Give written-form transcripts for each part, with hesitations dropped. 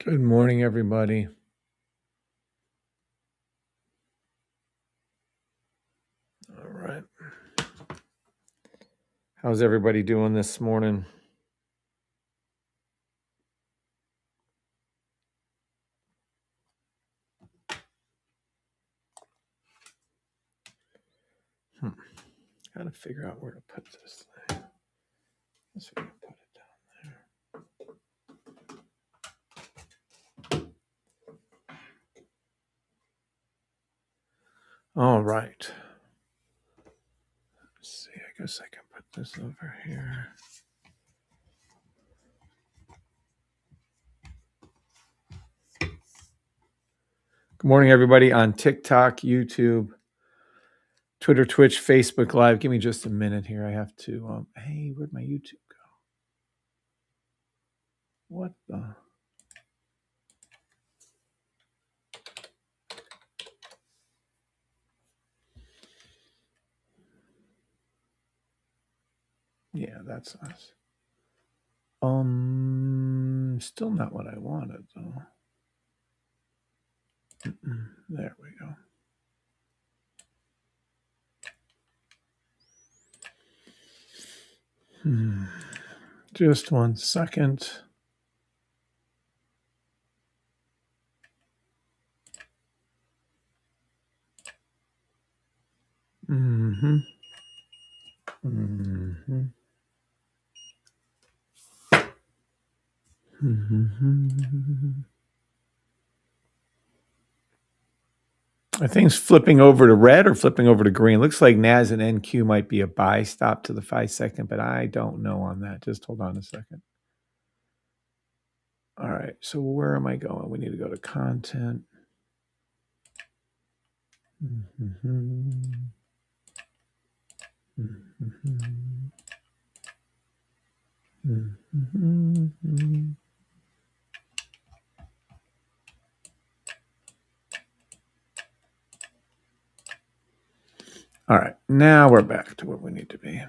Good morning, everybody. All right. How's everybody doing this morning? Gotta figure out where to put this thing. Let's put it down there. All right. Let's see. I guess I can put this over here. Good morning, everybody on TikTok, YouTube, Twitter, Twitch, Facebook Live. Give me just a minute here. I have to. Hey, where'd my YouTube go? What the? Yeah, that's us. Still not what I wanted though. There we go. Just 1 second. Mm-hmm. Mm-hmm. Mm-hmm. I think it's flipping over to red or flipping over to green. Looks like NAS and NQ might be a buy stop to the 5 second, but I don't know on that. Just hold on a second. All right. So where am I going? We need to go to content. Mm-hmm. Mm-hmm. Mm-hmm. All right. Now we're back to where we need to be.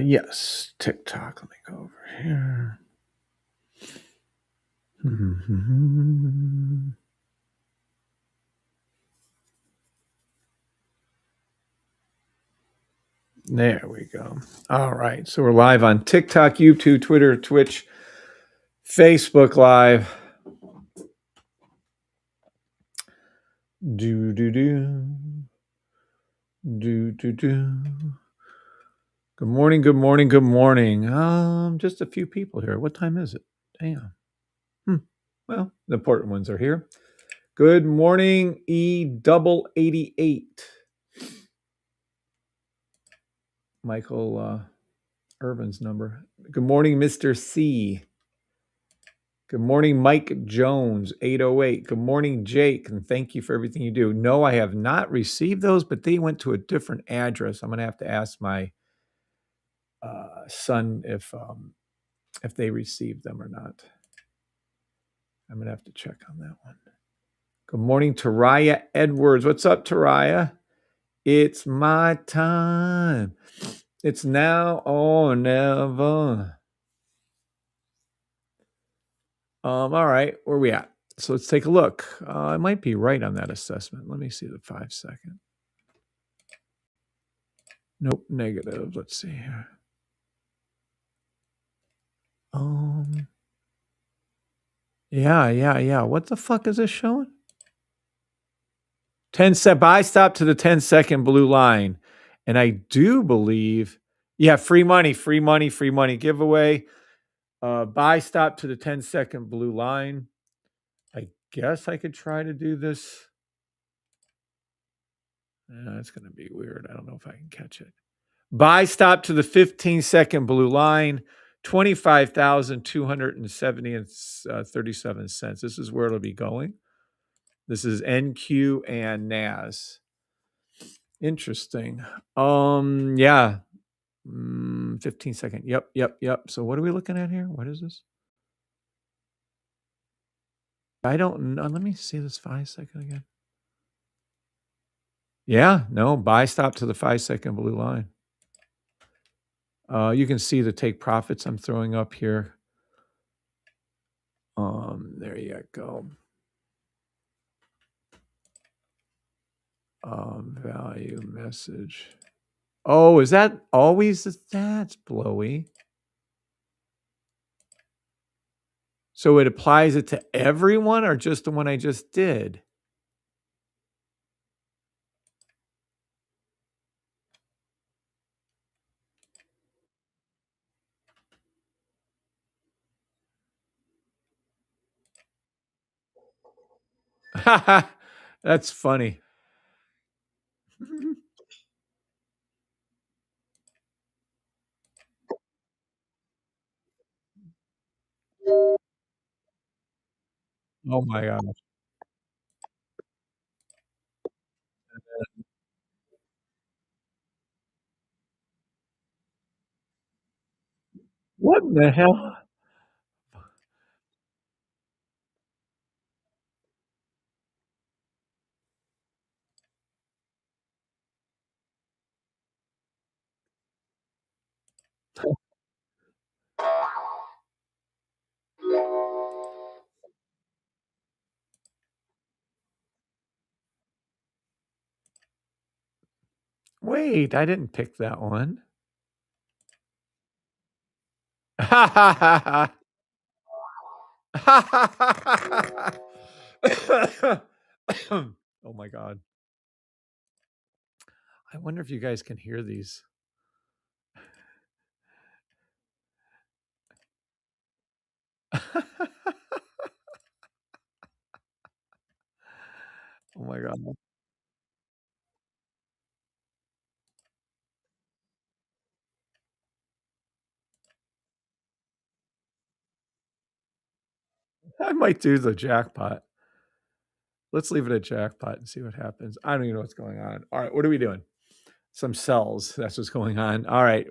Yes, TikTok. Let me go over here. Mm-hmm. There we go. All right. So we're live on TikTok, YouTube, Twitter, Twitch, Facebook Live. Good morning, good morning, good morning. Just a few people here. What time is it? Damn. Well, the important ones are here. Good morning, E88. Michael Irvin's number. Good morning, Mr. C. Good morning, Mike Jones, 808. Good morning, Jake, and thank you for everything you do. No, I have not received those, but they went to a different address. I'm going to have to ask my son if they received them or not. I'm going to have to check on that one. Good morning, Taraya Edwards. What's up, Taraya? It's my time. It's now or never. All right, where are we at? So let's take a look. I might be right on that assessment. Let me see the 5 second. Nope, negative. Let's see here. Yeah. What the fuck is this showing? 10 set buy stop to the 10 second blue line. And I do believe, yeah, free money giveaway. Buy stop to the 10 second blue line. I guess I could try to do this. It's going to be weird. I don't know if I can catch it. Buy stop to the 15 second blue line, 25,270 and 37 cents. This is where it'll be going. This is NQ and NAS. Interesting. Yeah. 15 second. Yep. So what are we looking at here? What is this? I don't know. Let me see this 5 second again. Yeah, no, buy stop to the 5 second blue line. You can see the take profits I'm throwing up here. get go? Value message. Oh, is that always? That's blowy. So it applies it to everyone or just the one I just did? That's funny. Oh my gosh. What in the hell? Wait, I didn't pick that one. Oh my god. I wonder if you guys can hear these. Oh my god. I might do the jackpot. Let's leave it at jackpot and see what happens. I don't even know what's going on. All right, what are we doing? Some cells. That's what's going on. All right.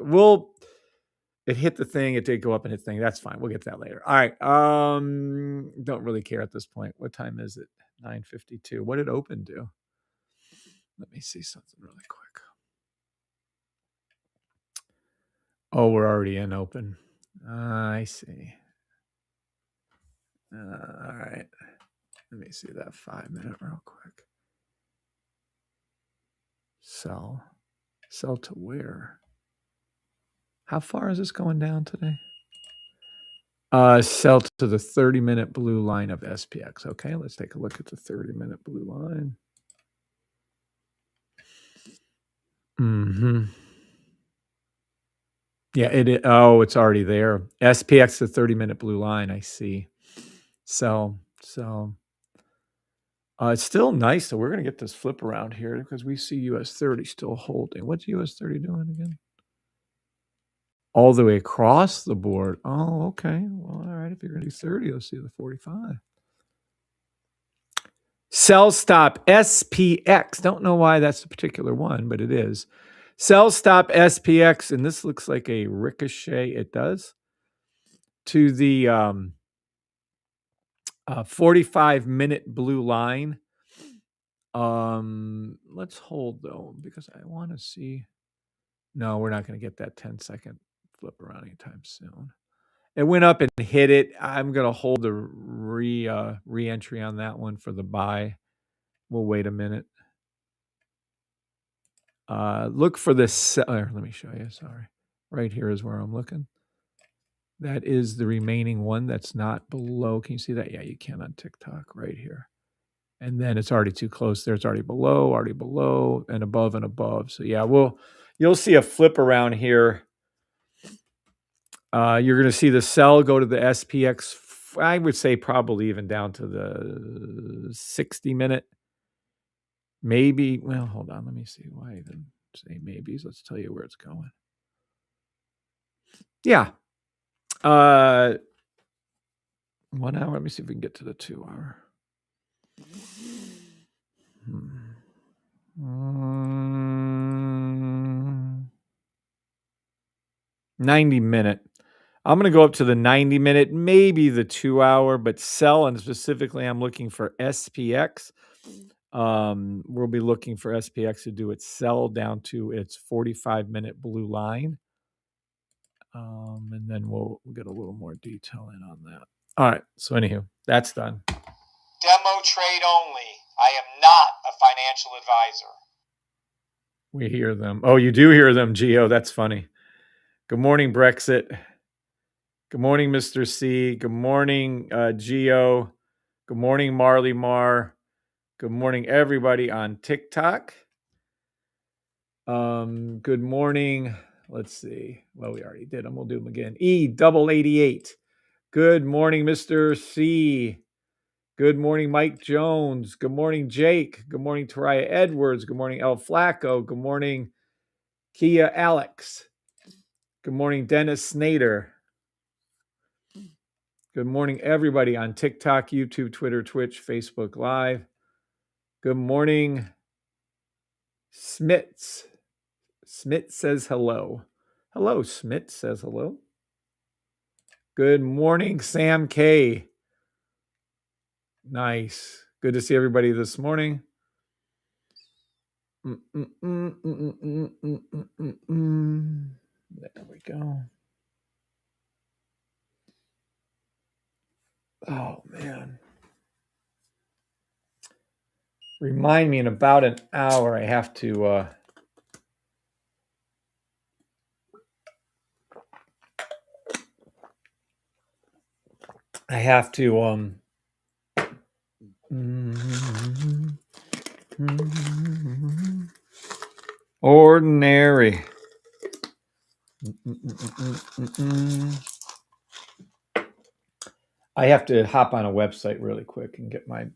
It hit the thing, it did go up and hit the thing. That's fine. We'll get to that later. All right. Don't really care at this point. What time is it? 9:52. What did open do? Let me see something really quick. Oh, we're already in open. I see. All right. Let me see that 5-minute real quick. Sell to where? How far is this going down today? Sell to the 30-minute blue line of SPX. Okay, let's take a look at the 30-minute blue line. Mm-hmm. Yeah, it's already there. SPX, the 30-minute blue line, I see. So it's still nice. So we're going to get this flip around here because we see US 30 still holding. What's US 30 doing again? All the way across the board. Oh, okay. Well, all right. If you're going to do 30, let's see the 45. Sell stop SPX. Don't know why that's the particular one, but it is. Sell stop SPX, and this looks like a ricochet. It does to the 45-minute blue line. Let's hold though because I want to see. No, we're not going to get that 10-second flip around anytime soon. It went up and hit it. I'm going to hold the re-entry on that one for the buy. We'll wait a minute. Look for this. Let me show you. Sorry. Right here is where I'm looking. That is the remaining one that's not below. Can you see that? Yeah, you can on TikTok right here. And then it's already too close there. It's already below, and above. So yeah, you'll see a flip around here. You're going to see the sell go to the SPX. I would say probably even down to the 60-minute. Maybe. Well, hold on. Let me see why I even say maybes. Let's tell you where it's going. Yeah. 1 hour. Let me see if we can get to the 2 hour. 90-minute. I'm going to go up to the 90-minute, maybe the 2 hour, but sell. And specifically, I'm looking for SPX. We'll be looking for SPX to do its sell down to its 45-minute blue line. And then we'll get a little more detail in on that. All right. So anywho, that's done. Demo trade only. I am not a financial advisor. We hear them. Oh, you do hear them, Gio. That's funny. Good morning, Brexit. Good morning, Mr. C. Good morning, Gio. Good morning, Marley Mar. Good morning, everybody on TikTok. Good morning. Let's see. Well, we already did them. We'll do them again. E88. Good morning, Mr. C. Good morning, Mike Jones. Good morning, Jake. Good morning, Tariah Edwards. Good morning, El Flacco. Good morning, Kia Alex. Good morning, Dennis Snader. Good morning, everybody on TikTok, YouTube, Twitter, Twitch, Facebook Live. Good morning, Smits. Smit says hello. Hello, Smit says hello. Good morning, Sam K. Nice. Good to see everybody this morning. There we go. Oh, man. Remind me in about an hour I have to ordinary. I have to hop on a website really quick and get my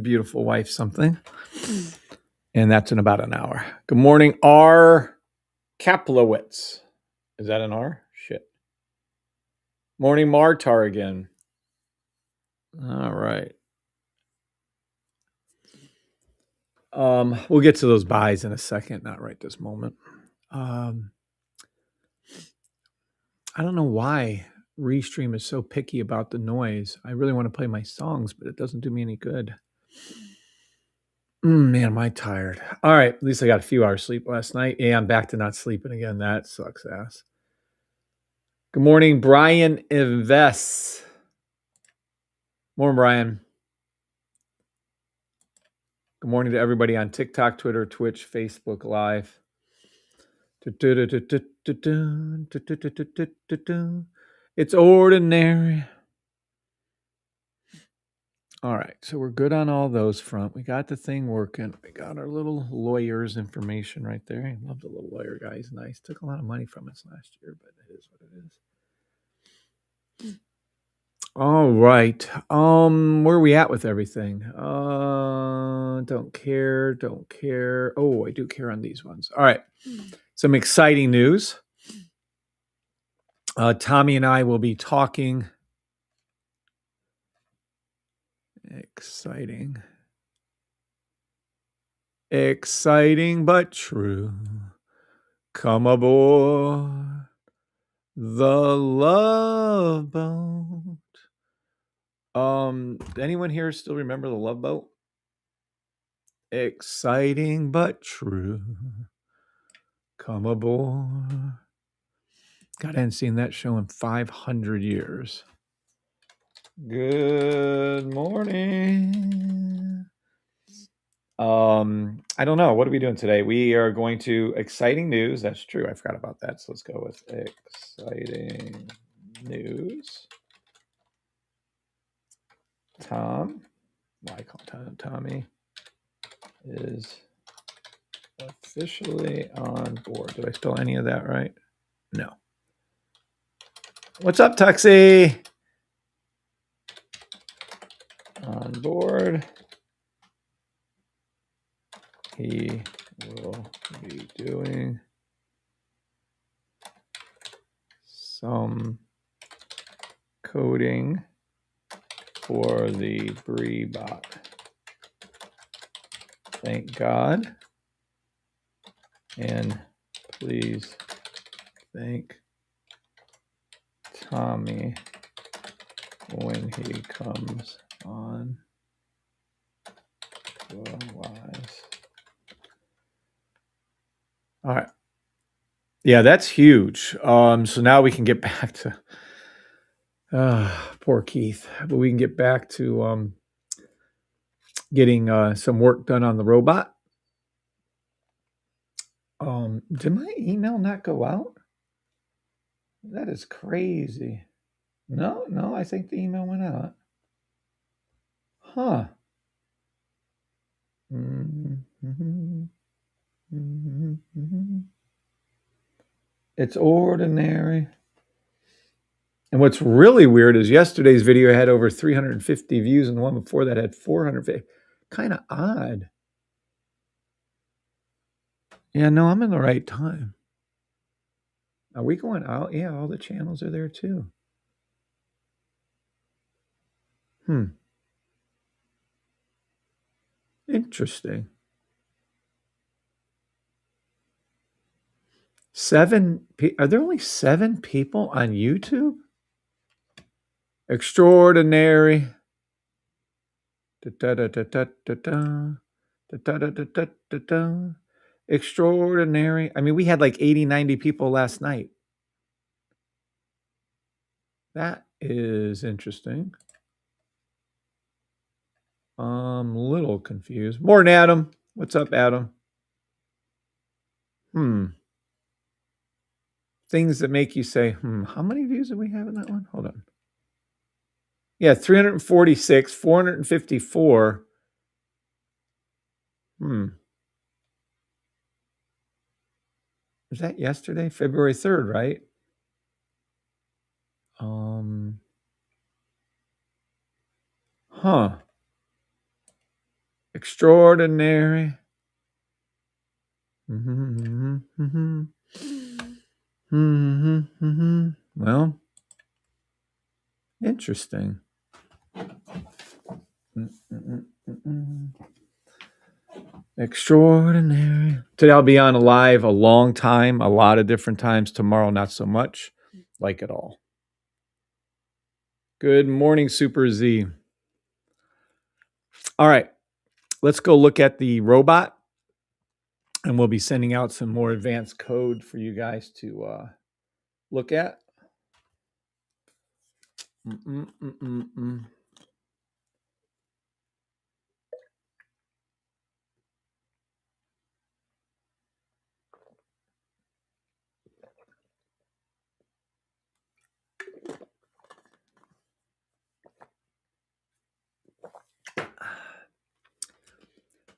beautiful wife something. And that's in about an hour. Good morning, R. Kaplowitz. Is that an R? Shit. Morning, Martar again. All right. We'll get to those buys in a second, not right this moment. I don't know why Restream is so picky about the noise. I really want to play my songs, but it doesn't do me any good. Man, am I tired. All right, at least I got a few hours sleep last night. Yeah, I'm back to not sleeping again. That sucks ass. Good morning, Brian Invests. Morning, Brian. Good morning to everybody on TikTok, Twitter, Twitch, Facebook Live. It's ordinary. All right, so we're good on all those front. We got the thing working. We got our little lawyer's information right there. I love the little lawyer guy. He's nice. Took a lot of money from us last year, but it is what it is. All right. Where are we at with everything? Don't care. Oh, I do care on these ones. All right. Some exciting news. Tommy and I will be talking. Exciting but true. Come aboard the Love Boat. Anyone here still remember the Love Boat? Exciting but true. Come aboard. God, I hadn't seen that show in 500 years. Good morning. I don't know. What are we doing today? We are going to exciting news. That's true. I forgot about that. So let's go with exciting news. Tom, I call Tommy, is officially on board. Did I spell any of that right? No. What's up, Tuxie? On board. He will be doing some coding for the Bree bot. Thank God. And please thank Tommy when he comes on the Wise. All right. Yeah, that's huge. So now we can get back to poor Keith, but we can get back to getting some work done on the robot. Did my email not go out? That is crazy. No, I think the email went out. Huh. It's ordinary. And what's really weird is yesterday's video had over 350 views, and the one before that had 450. Kind of odd. Yeah, no, I'm in the right time. Are we going out? Yeah, all the channels are there too. Interesting. 7 are there only 7 people on YouTube? Extraordinary. Extraordinary. I mean, we had like 80, 90 people last night. That is interesting. I'm a little confused. Morning, Adam. What's up, Adam? Things that make you say, how many views did we have in that one? Hold on. Yeah, 346, 454. Was that yesterday? February 3rd, right? Extraordinary. Well, interesting. Extraordinary. Today I'll be on live a long time, a lot of different times. Tomorrow, not so much, like at all. Good morning, Super Z. All right, let's go look at the robot, and we'll be sending out some more advanced code for you guys to look at.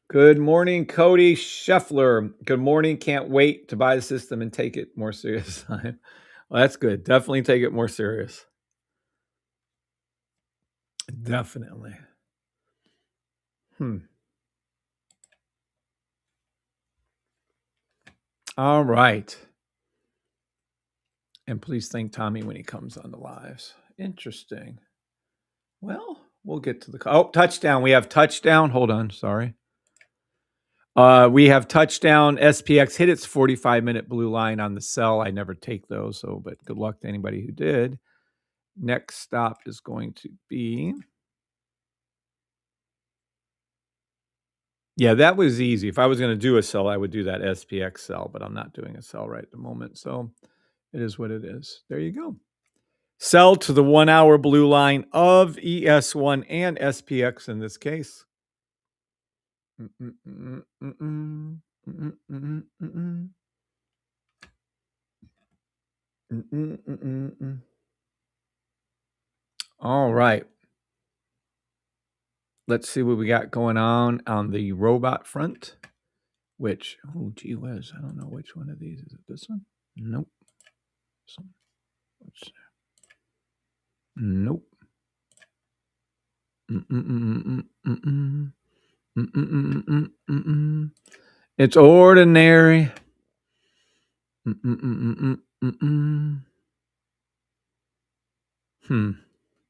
Good morning, Cody Scheffler. Good morning. Can't wait to buy the system and take it more serious. Well, that's good. Definitely take it more serious. Definitely. All right. And please thank Tommy when he comes on the lives. Interesting. Well, we'll get to the touchdown. We have touchdown. Hold on. Sorry. We have touchdown. SPX hit its 45-minute blue line on the sell. I never take those, but good luck to anybody who did. Next stop is going to be. Yeah, that was easy. If I was going to do a sell, I would do that SPX sell, but I'm not doing a sell right at the moment. So it is what it is. There you go. Sell to the 1 hour blue line of ES1 and SPX in this case. All right. Let's see what we got going on the robot front, which, oh, gee whiz, I don't know which one of these. Is it this one? Nope. Nope. It's ordinary. Let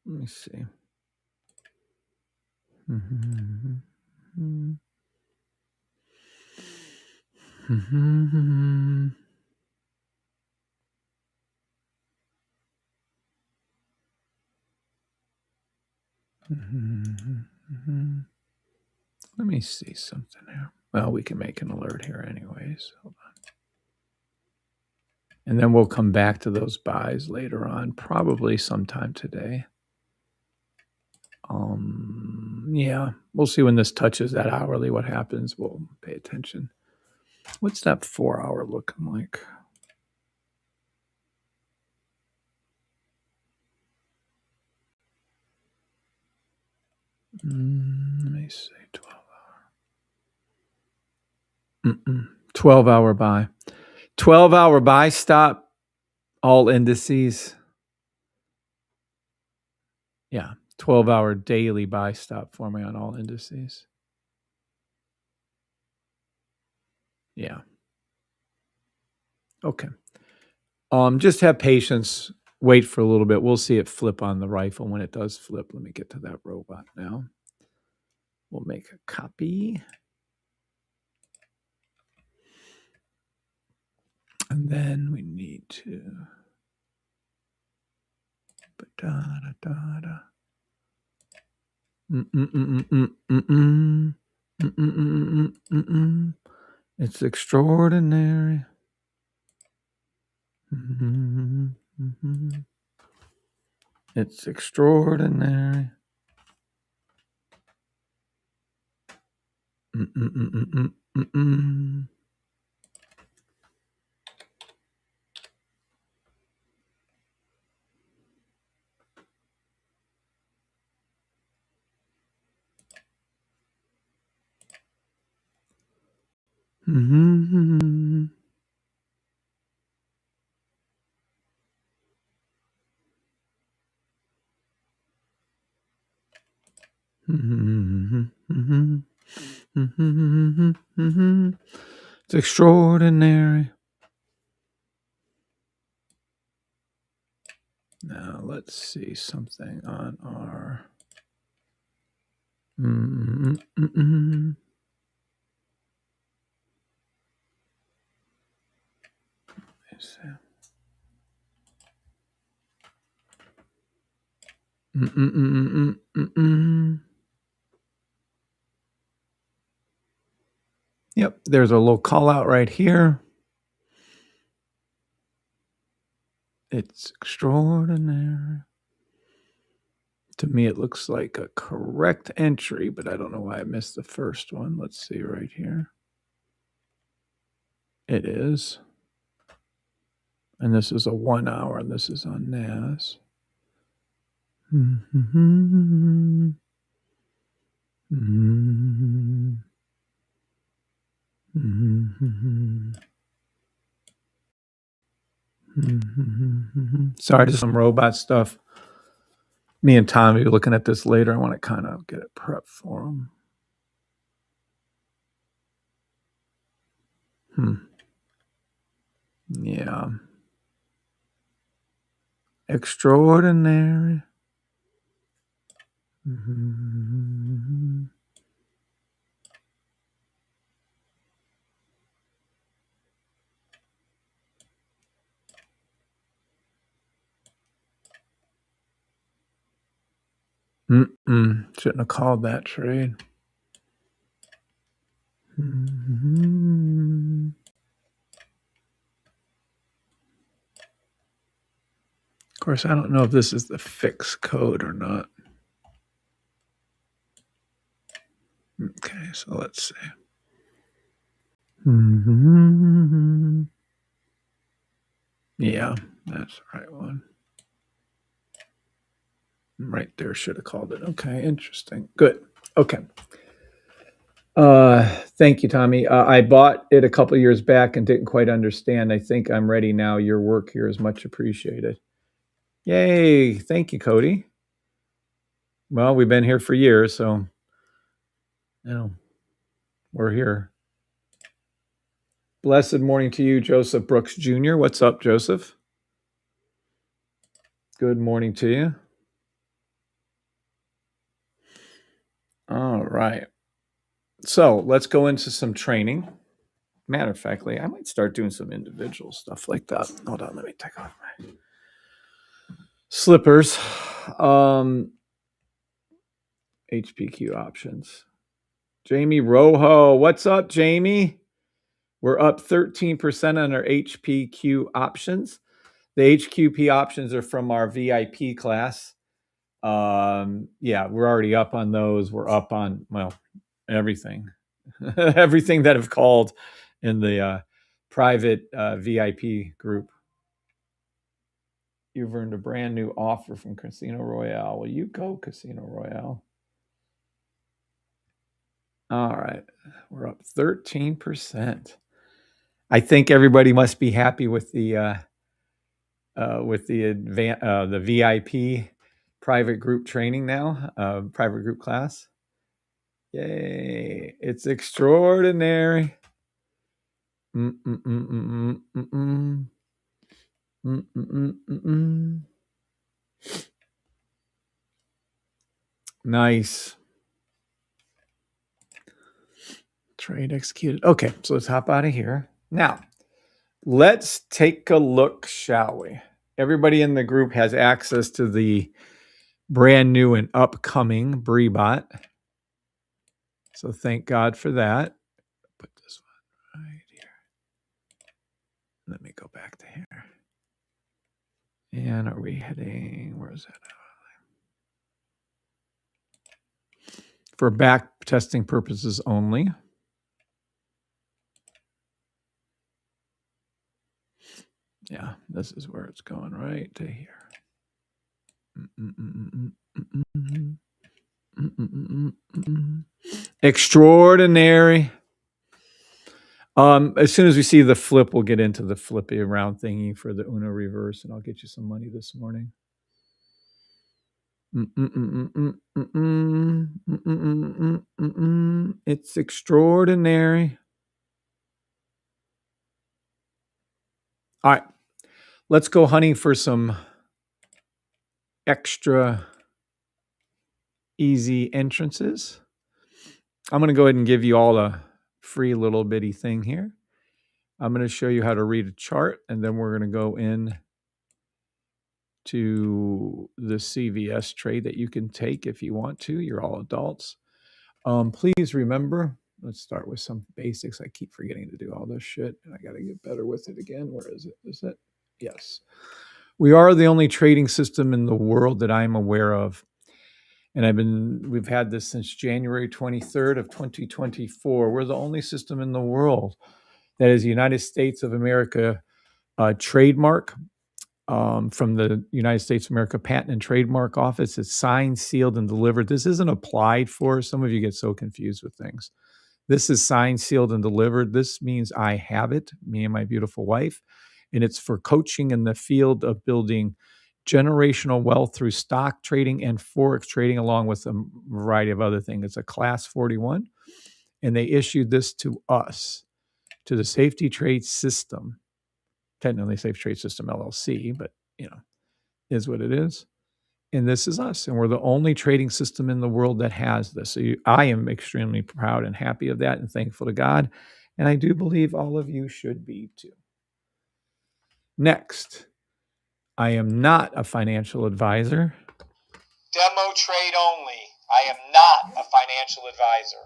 me see. Let me see something here. Well, we can make an alert here anyways. Hold on. And then we'll come back to those buys later on, probably sometime today. Yeah, we'll see when this touches that hourly what happens. We'll pay attention. What's that 4 hour looking like? Let me see. 12 hour. 12 hour buy. 12 hour buy stop. All indices. Yeah. 12 hour daily buy stop for me on all indices. Yeah. Okay. Just have patience. Wait for a little bit. We'll see it flip on the rifle. When it does flip, let me get to that robot now. We'll make a copy. And then we need to. It's extraordinary. It's extraordinary. It's extraordinary. Now let's see something on our. Yep, there's a little call out right here. It's extraordinary. To me, it looks like a correct entry, but I don't know why I missed the first one. Let's see right here. It is. And this is a 1 hour, and this is on NAS. Sorry, just some robot stuff. Me and Tommy will be looking at this later. I want to kind of get it prepped for him. Yeah. Extraordinary. Shouldn't have called that trade. Of course, I don't know if this is the fixed code or not. Okay, so let's see. Yeah, that's the right one. Right there, should have called it. Okay, interesting. Good. Okay. Thank you, Tommy. I bought it a couple years back and didn't quite understand. I think I'm ready now. Your work here is much appreciated. Yay. Thank you, Cody. Well, we've been here for years, so we're here. Blessed morning to you, Joseph Brooks Jr. What's up, Joseph? Good morning to you. All right. So let's go into some training. Matter of fact, I might start doing some individual stuff like that. Hold on, let me take off my slippers. HPQ options. Jamie Rojo. What's up, Jamie? We're up 13% on our HPQ options. The HQP options are from our VIP class. Yeah, we're already up on those. We're up on, well, everything. Everything that have called in the private VIP group. You've earned a brand new offer from Casino Royale. Will you go, Casino Royale? All right. We're up 13%. I think everybody must be happy with the VIP private group training now, private group class. Yay! It's extraordinary. Nice. Trade executed. Okay, so let's hop out of here. Now, let's take a look, shall we? Everybody in the group has access to the brand new and upcoming BreeBot. So thank God for that. Put this one right here. Let me go back to here. And are we heading? Where is that? For back testing purposes only. Yeah, this is where it's going, right to here. Extraordinary. As soon as we see the flip, we'll get into the flippy around thingy for the Uno reverse, and I'll get you some money this morning. It's extraordinary. All right, let's go hunting for some extra easy entrances. I'm going to go ahead and give you all a free little bitty thing here. I'm going to show you how to read a chart, and then we're going to go in to the CVS trade that you can take if you want to. You're all adults. Please remember, let's start with some basics. I keep forgetting to do all this shit, and I got to get better with it again. Where is it? Is it? Yes. We are the only trading system in the world that I'm aware of. And we've had this since January 23rd of 2024. We're the only system in the world that is United States of America trademark from the United States of America Patent and Trademark Office. It's signed, sealed, and delivered. This isn't applied for. Some of you get so confused with things. This is signed, sealed, and delivered. This means I have it, me and my beautiful wife, and it's for coaching in the field of building generational wealth through stock trading and forex trading, along with a variety of other things. It's a class 41, and they issued this to us, to the Safety Trade System, technically Safe Trade System LLC, but is what it is. And this is us, and we're the only trading system in the world that has this. So I am extremely proud and happy of that, and thankful to God, and I do believe all of you should be too. Next, I am not a financial advisor. Demo trade only. I am not a financial advisor.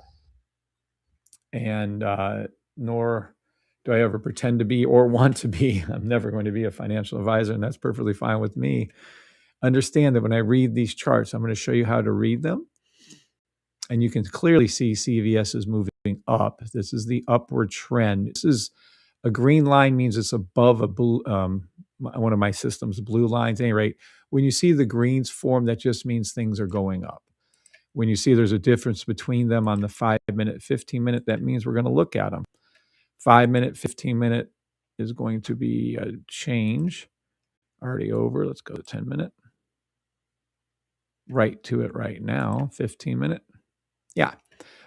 And nor do I ever pretend to be or want to be. I'm never going to be a financial advisor, and that's perfectly fine with me. Understand that when I read these charts, I'm going to show you how to read them. And you can clearly see CVS is moving up. This is the upward trend. This is a green line, means it's above a blue, one of my system's blue lines. At any rate, when you see the greens form, that just means things are going up. When you see there's a difference between them on the 5-minute, 15-minute, that means we're going to look at them. 5-minute, 15-minute is going to be a change. Already over. Let's go to 10-minute. Right to it right now. 15-minute. Yeah.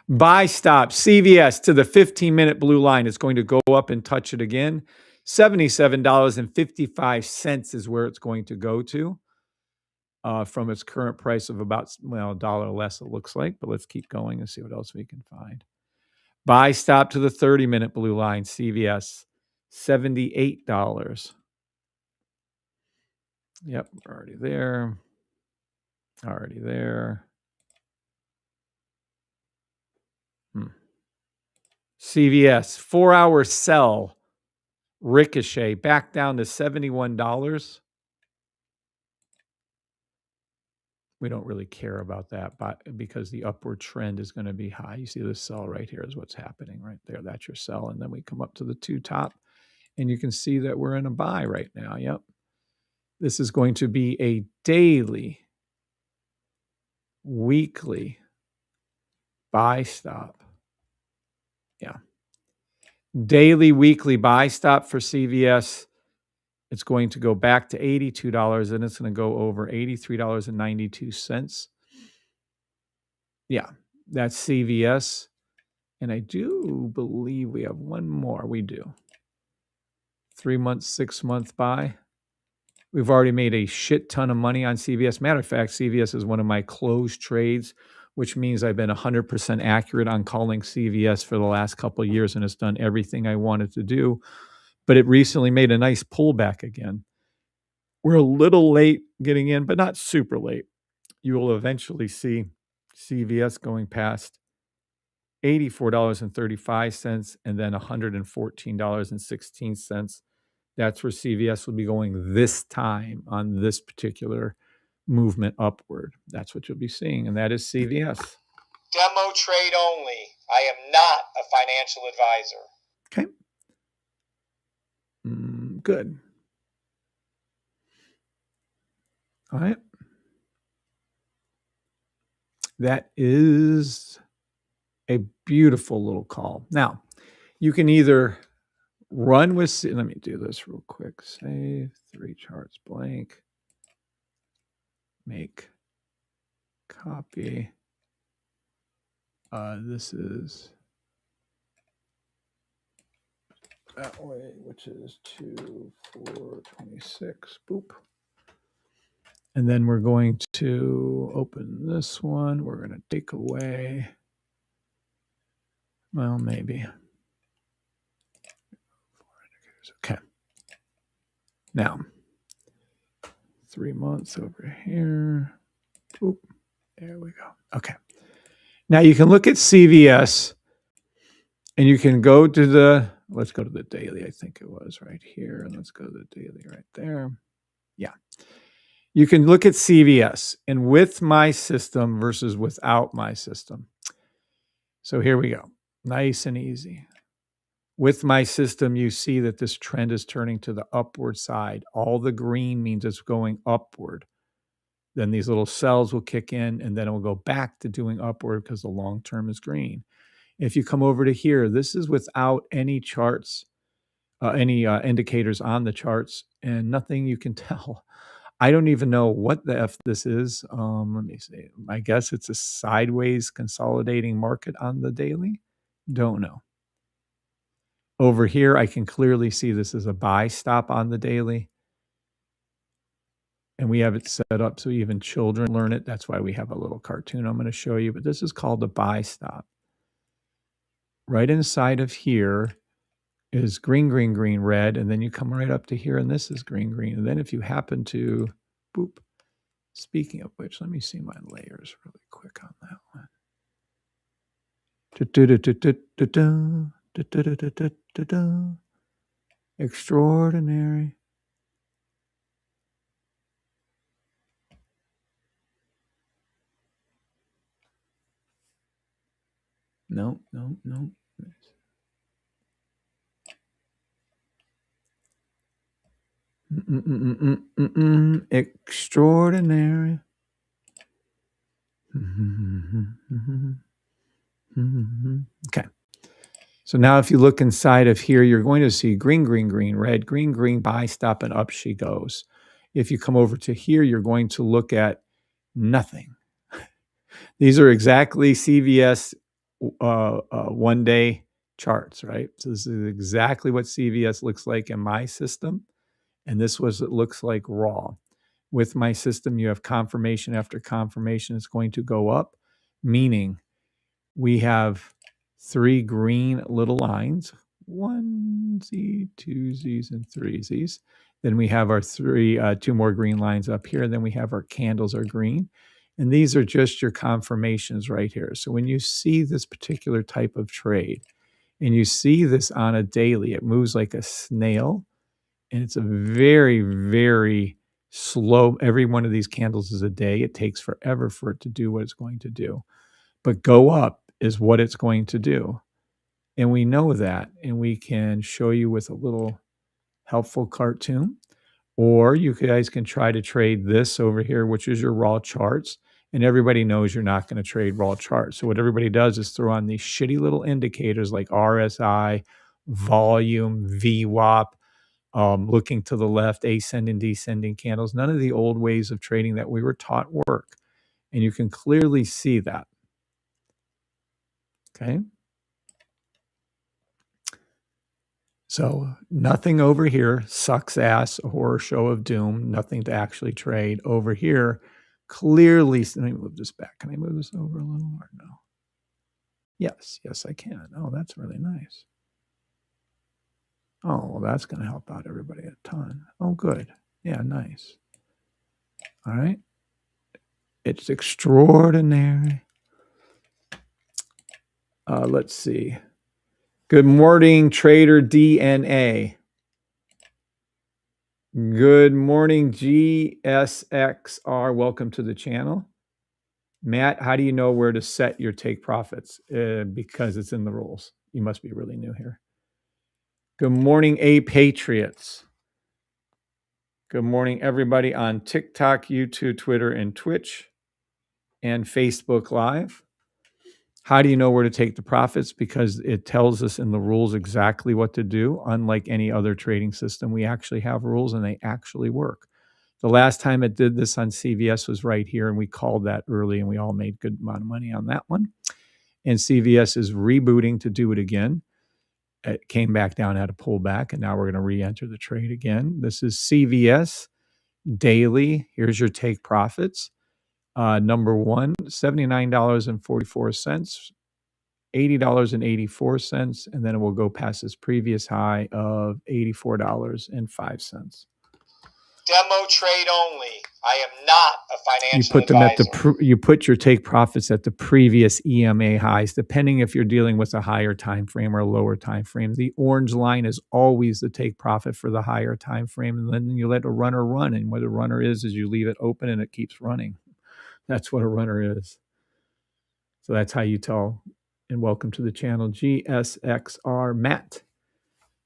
Buy stop. CVS to the 15-minute blue line is going to go up and touch it again. $77.55 is where it's going to go to from its current price of about, $1 less, it looks like. But let's keep going and see what else we can find. Buy stop to the 30-minute blue line. CVS, $78. Yep, we're already there. Already there. CVS, 4-hour sell, ricochet, back down to $71. we don't really care about that, but because the upward trend is going to be high. You see this sell right here is what's happening right there. That's your sell. And then we come up to the two top and you can see that we're in a buy right now. Yep. This is going to be a daily, weekly buy stop. Yeah. Daily, weekly buy stop for CVS. It's going to go back to $82 and it's going to go over $83.92. Yeah, that's CVS. And I do believe we have one more. We do. 3 months, 6 month buy. We've already made a shit ton of money on CVS. Matter of fact, CVS is one of my closed trades, which means I've been 100% accurate on calling CVS for the last couple of years and it's done everything I wanted to do. But it recently made a nice pullback again. We're a little late getting in, but not super late. You will eventually see CVS going past $84.35 and then $114.16. That's where CVS will be going this time on this particular movement upward. That's what you'll be seeing, and that is CVS. Demo trade only. I am not a financial advisor. Okay. Good. All right. That is a beautiful little call. Now, you can either run with, let me do this real quick. Save 3 charts blank. Make copy. This is that way, which is 2, 4, 26. Boop. And then we're going to open this one. We're going to take away. Well, maybe. Okay. Now, 3 months over here. Boop. There we go. Okay. Now you can look at CVS and you can go to the, let's go to the daily. I think it was right here. And let's go to the daily right there. Yeah. You can look at CVS and with my system versus without my system. So here we go. Nice and easy. With my system, you see that this trend is turning to the upward side. All the green means it's going upward. Then these little cells will kick in and then it will go back to doing upward because the long term is green. If you come over to here, this is without any charts, any indicators on the charts and nothing you can tell. I don't even know what the F this is. Let me see. I guess it's a sideways consolidating market on the daily. Don't know. Over here, I can clearly see this is a buy stop on the daily. And we have it set up so even children learn it. That's why we have a little cartoon I'm going to show you. But this is called a buy stop. Right inside of here is green, green, green, red. And then you come right up to here and this is green, green. And then if you happen to, boop. Speaking of which, let me see my layers really quick on that one. Extraordinary. No. Extraordinary. Okay. So now if you look inside of here, you're going to see green, green, green, red, green, green, buy, stop, and up she goes. If you come over to here, you're going to look at nothing. These are exactly CVS one-day charts, right? So this is exactly what CVS looks like in my system. And this was it looks like raw. With my system, you have confirmation after confirmation. It's going to go up, meaning we have 3 green little lines, 1 Z, 2 Z's, and 3 Z's. Then we have our 2 more green lines up here. And then we have our candles are green. And these are just your confirmations right here. So when you see this particular type of trade and you see this on a daily, it moves like a snail. And it's a very, very Slow. Every one of these candles is a day. It takes forever for it to do what it's going to do. But go up is what it's going to do. And we know that. And we can show you with a little helpful cartoon. Or you guys can try to trade this over here, which is your raw charts. And everybody knows you're not going to trade raw charts. So what everybody does is throw on these shitty little indicators like RSI, volume, VWAP, looking to the left, ascending, descending candles. None of the old ways of trading that we were taught work. And you can clearly see that. Okay. So nothing over here, sucks ass, a horror show of doom, nothing to actually trade. Over here, clearly, let me move this back. Can I move this over a little or no? Yes, I can. Oh, that's really nice. Oh, well, that's going to help out everybody a ton. Oh, good. Yeah, nice. All right. It's extraordinary. Let's see. Good morning, Trader DNA. Good morning, GSXR. Welcome to the channel. Matt, how do you know where to set your take profits? Because it's in the rules. You must be really new here. Good morning, A Patriots. Good morning, everybody on TikTok, YouTube, Twitter, and Twitch, and Facebook Live. How do you know where to take the profits? Because it tells us in the rules exactly what to do. Unlike any other trading system, we actually have rules and they actually work. The last time it did this on CVS was right here, and we called that early, and we all made good amount of money on that one. And CVS is rebooting to do it again. It came back down, had a pullback, and now we're going to re-enter the trade again. This is CVS daily. Here's your take profits. Number one, $79.44, $80.84, and then it will go past its previous high of $84.05. Demo trade only. I am not a financial You put them advisor. you put your take profits at the previous EMA highs, depending if you're dealing with a higher time frame or a lower time frame. The orange line is always the take profit for the higher time frame, and then you let a runner run. And what a runner is you leave it open and it keeps running. That's what a runner is. So that's how you tell. And welcome to the channel, GSXR Matt.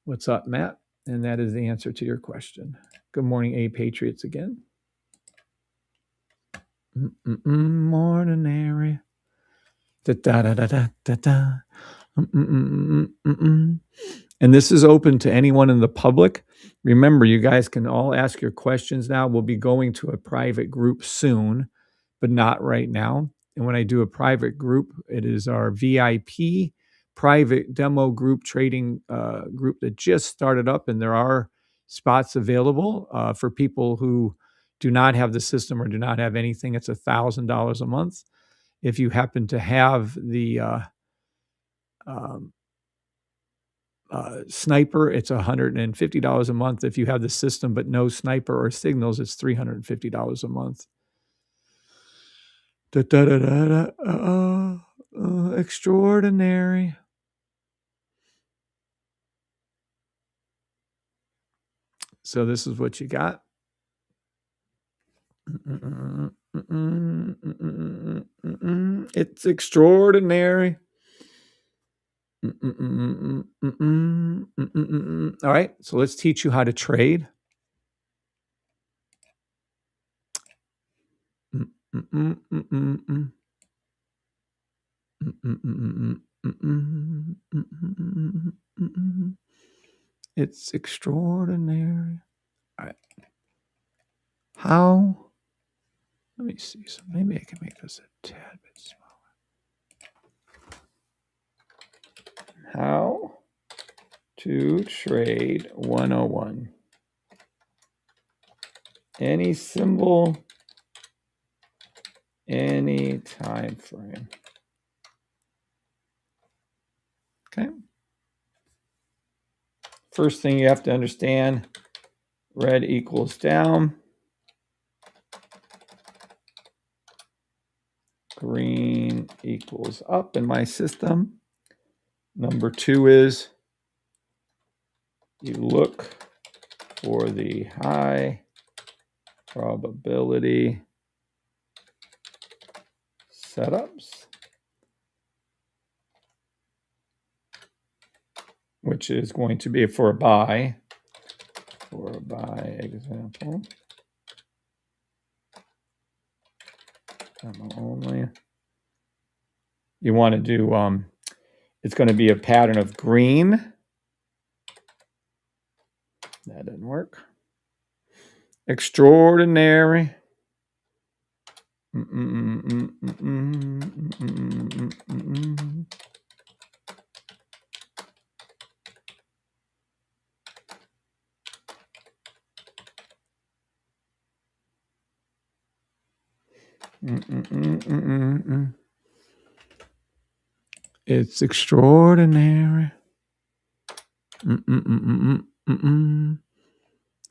What's up, Matt? And that is the answer to your question. Good morning, A Patriots again. Ordinary. And this is open to anyone in the public. Remember, you guys can all ask your questions now. We'll be going to a private group soon, but not right now. And when I do a private group, it is our VIP private demo group trading group that just started up, and there are spots available for people who do not have the system or do not have anything. It's $1,000 a month. If you happen to have the sniper, it's $150 a month. If you have the system but no sniper or signals, it's $350 a month. Extraordinary. So this is what you got. It's extraordinary. All right, so let's teach you how to trade. It's extraordinary. All right. How? Let me see. So maybe I can make this a tad bit smaller. How to trade 101. Any symbol, any time frame. Okay. First thing you have to understand, red equals down. Green equals up in my system. Number two is you look for the high probability setups, which is going to be for a buy example. Only. You want to do, it's going to be a pattern of green. That didn't work. Extraordinary. It's extraordinary.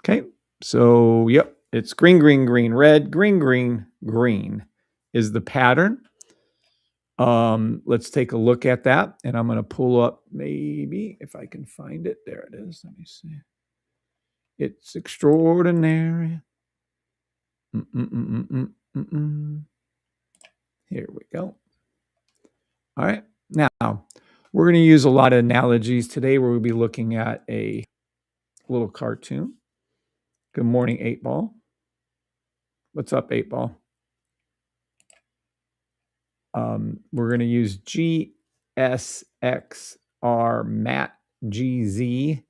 Okay, so yep, it's green, green, green, red, green, green, green is the pattern. Let's take a look at that, and I'm going to pull up maybe if I can find it. There it is. Let me see. It's extraordinary. Here we go. All right. Now, we're going to use a lot of analogies today. We'll be looking at a little cartoon. Good morning, 8 Ball. What's up, 8 Ball? We're going to use GSXR Matt GZ,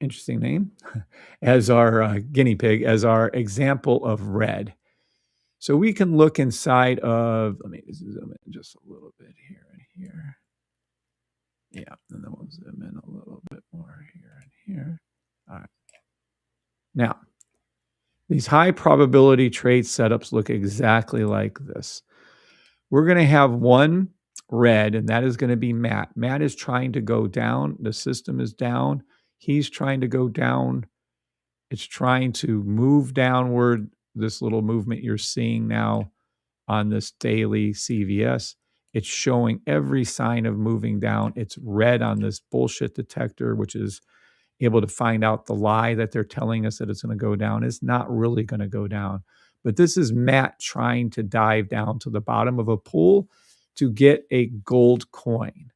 interesting name, as our guinea pig, as our example of red. So we can look inside of, let me zoom in just a little bit here and here. Yeah, and then we'll zoom in a little bit more here and here. All right. Now, these high probability trade setups look exactly like this. We're going to have one red, and that is going to be Matt. Matt is trying to go down. The system is down. He's trying to go down. It's trying to move downward. This little movement you're seeing now on this daily CVS, it's showing every sign of moving down. It's red on this bullshit detector, which is able to find out the lie that they're telling us that it's going to go down. It's not really going to go down. But this is Matt trying to dive down to the bottom of a pool to get a gold coin.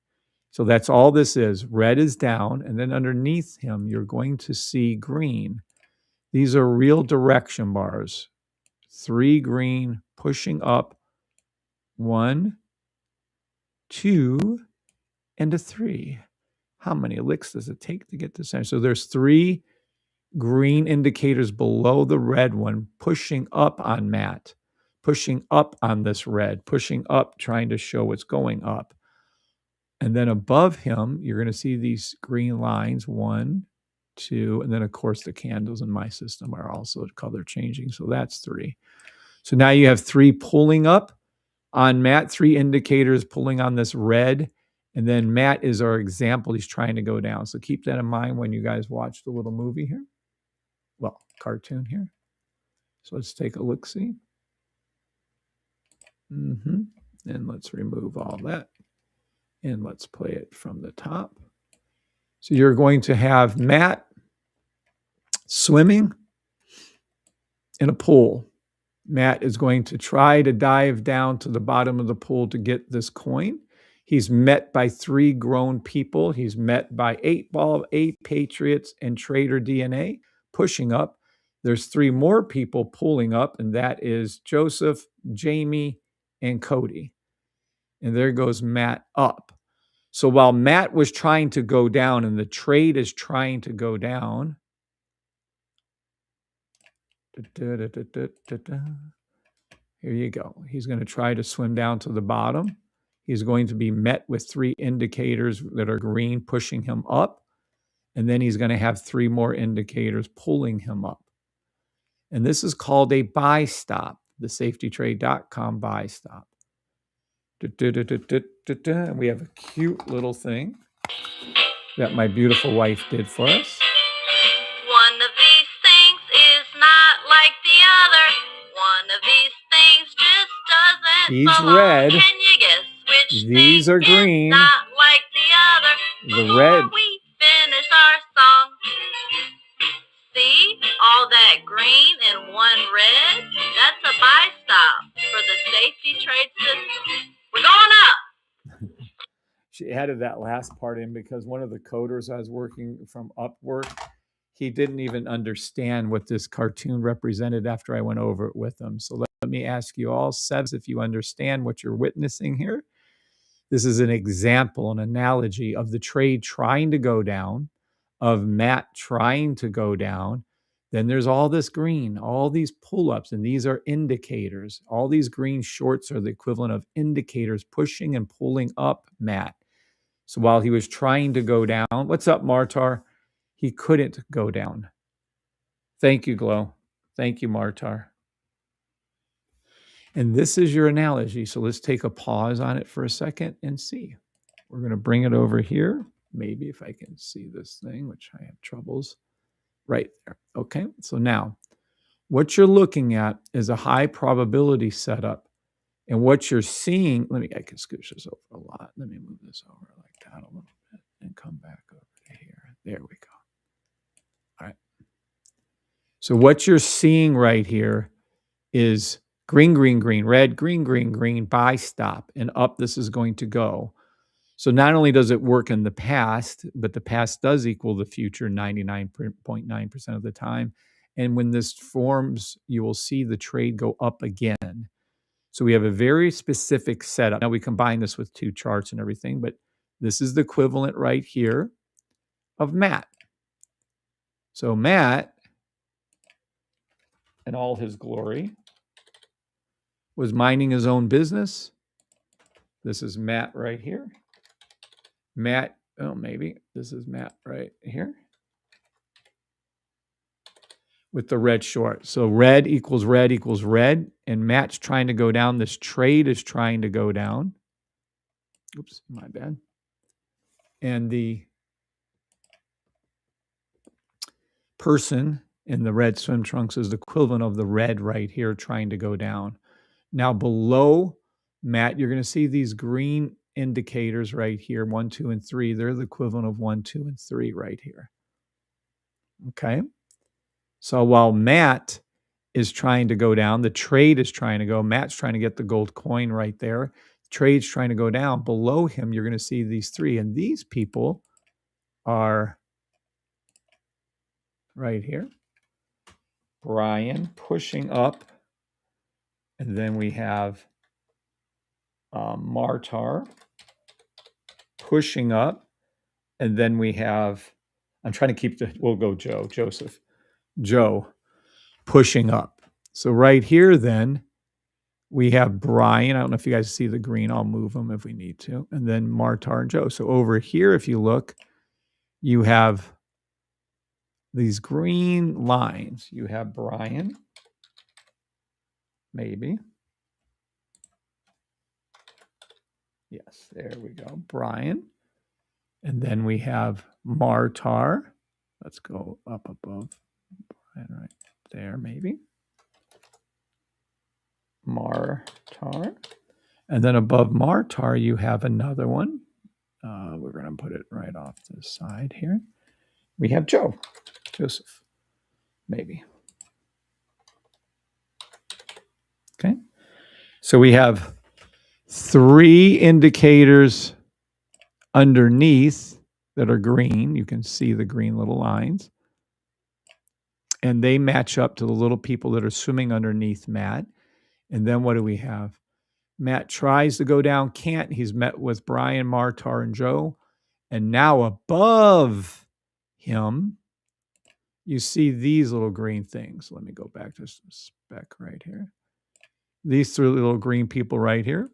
So that's all this is. Red is down, and then underneath him, you're going to see green. These are real direction bars. 3 green pushing up. 1, 2, and a 3. How many licks does it take to get to center? So there's 3 green indicators below the red one pushing up on Matt, pushing up on this red, pushing up, trying to show what's going up. And then above him, you're going to see these green lines, 1, 2, and then of course the candles in my system are also color changing. So that's 3. So now you have 3 pulling up on Matt, 3 indicators pulling on this red. And then Matt is our example. He's trying to go down. So keep that in mind when you guys watch the little movie here. Well, cartoon here. So let's take a look-see. And let's remove all that. And let's play it from the top. So you're going to have Matt swimming in a pool. Matt is going to try to dive down to the bottom of the pool to get this coin. He's met by 3 grown people. He's met by 8 Ball, 8 Patriots, and Trader DNA pushing up. There's 3 more people pulling up, and that is Joseph, Jamie, and Cody. And there goes Matt up. So while Matt was trying to go down and the trade is trying to go down, here you go. He's going to try to swim down to the bottom. He's going to be met with 3 indicators that are green pushing him up. And then he's going to have 3 more indicators pulling him up. And this is called a buy stop, the safetytrade.com buy stop. And we have a cute little thing that my beautiful wife did for us. One of these things is not like the other. One of these things just doesn't He's belong. red. Can you guess which These thing are green. is not like the other? The Before red. we finish our song. See all that green in one added that last part in because one of the coders I was working from Upwork, he didn't even understand what this cartoon represented after I went over it with him. So let me ask you all, Sevs, if you understand what you're witnessing here. This is an example, an analogy of the trade trying to go down, of Matt trying to go down. Then there's all this green, all these pull-ups, and these are indicators. All these green shorts are the equivalent of indicators pushing and pulling up Matt. So while he was trying to go down, what's up, Martar? He couldn't go down. Thank you, Glow. Thank you, Martar. And this is your analogy. So let's take a pause on it for a second and see. We're going to bring it over here. Maybe if I can see this thing, which I have troubles. Right there. Okay. So now what you're looking at is a high probability setup. And what you're seeing, I can scooch this over a lot. Let me move this over like that a little bit and come back over to here. There we go. All right. So what you're seeing right here is green, green, green, red, green, green, green, buy, stop, and up this is going to go. So not only does it work in the past, but the past does equal the future 99.9% of the time. And when this forms, you will see the trade go up again. So we have a very specific setup. Now we combine this with two charts and everything, but this is the equivalent right here of Matt. So Matt, in all his glory, was minding his own business. This is Matt right here. Matt, oh, maybe this is Matt right here with the red short. So red equals red equals red, and Matt's trying to go down. This trade is trying to go down. Oops, my bad. And the person in the red swim trunks is the equivalent of the red right here trying to go down. Now below Matt, you're going to see these green indicators right here, 1, 2, and 3. They're the equivalent of 1, 2, and 3 right here. Okay. So while Matt is trying to go down, the trade is trying to go, Matt's trying to get the gold coin right there. Trade's trying to go down. Below him, you're going to see these 3. And these people are right here. Brian pushing up. And then we have Martar pushing up. And then we have, I'm trying to keep we'll go Joe pushing up. So right here then, we have Brian. I don't know if you guys see the green. I'll move them if we need to. And then Martar and Joe. So over here, if you look, you have these green lines. You have Brian, maybe. Yes, there we go. Brian. And then we have Martar. Let's go up above Brian right there, maybe. Martar. And then above Martar, you have another one. We're going to put it right off to the side here. We have Joseph, maybe. Okay. So we have 3 indicators underneath that are green. You can see the green little lines. And they match up to the little people that are swimming underneath Matt. And then what do we have? Matt tries to go down, can't. He's met with Brian, Martar, and Joe. And now above him, you see these little green things. Let me go back to some spec right here. These 3 little green people right here.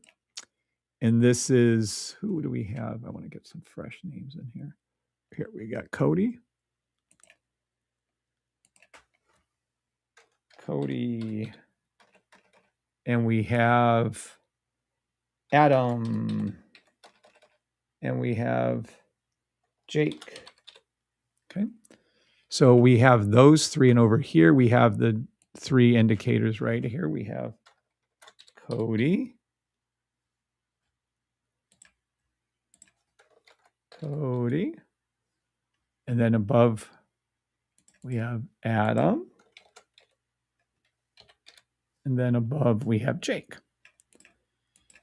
And this is, who do we have? I want to get some fresh names in here. Here we got Cody. And we have Adam. And we have Jake. Okay. So we have those 3. And over here, we have the 3 indicators right here. We have Cody. And then above, we have Adam. And then above, we have Jake.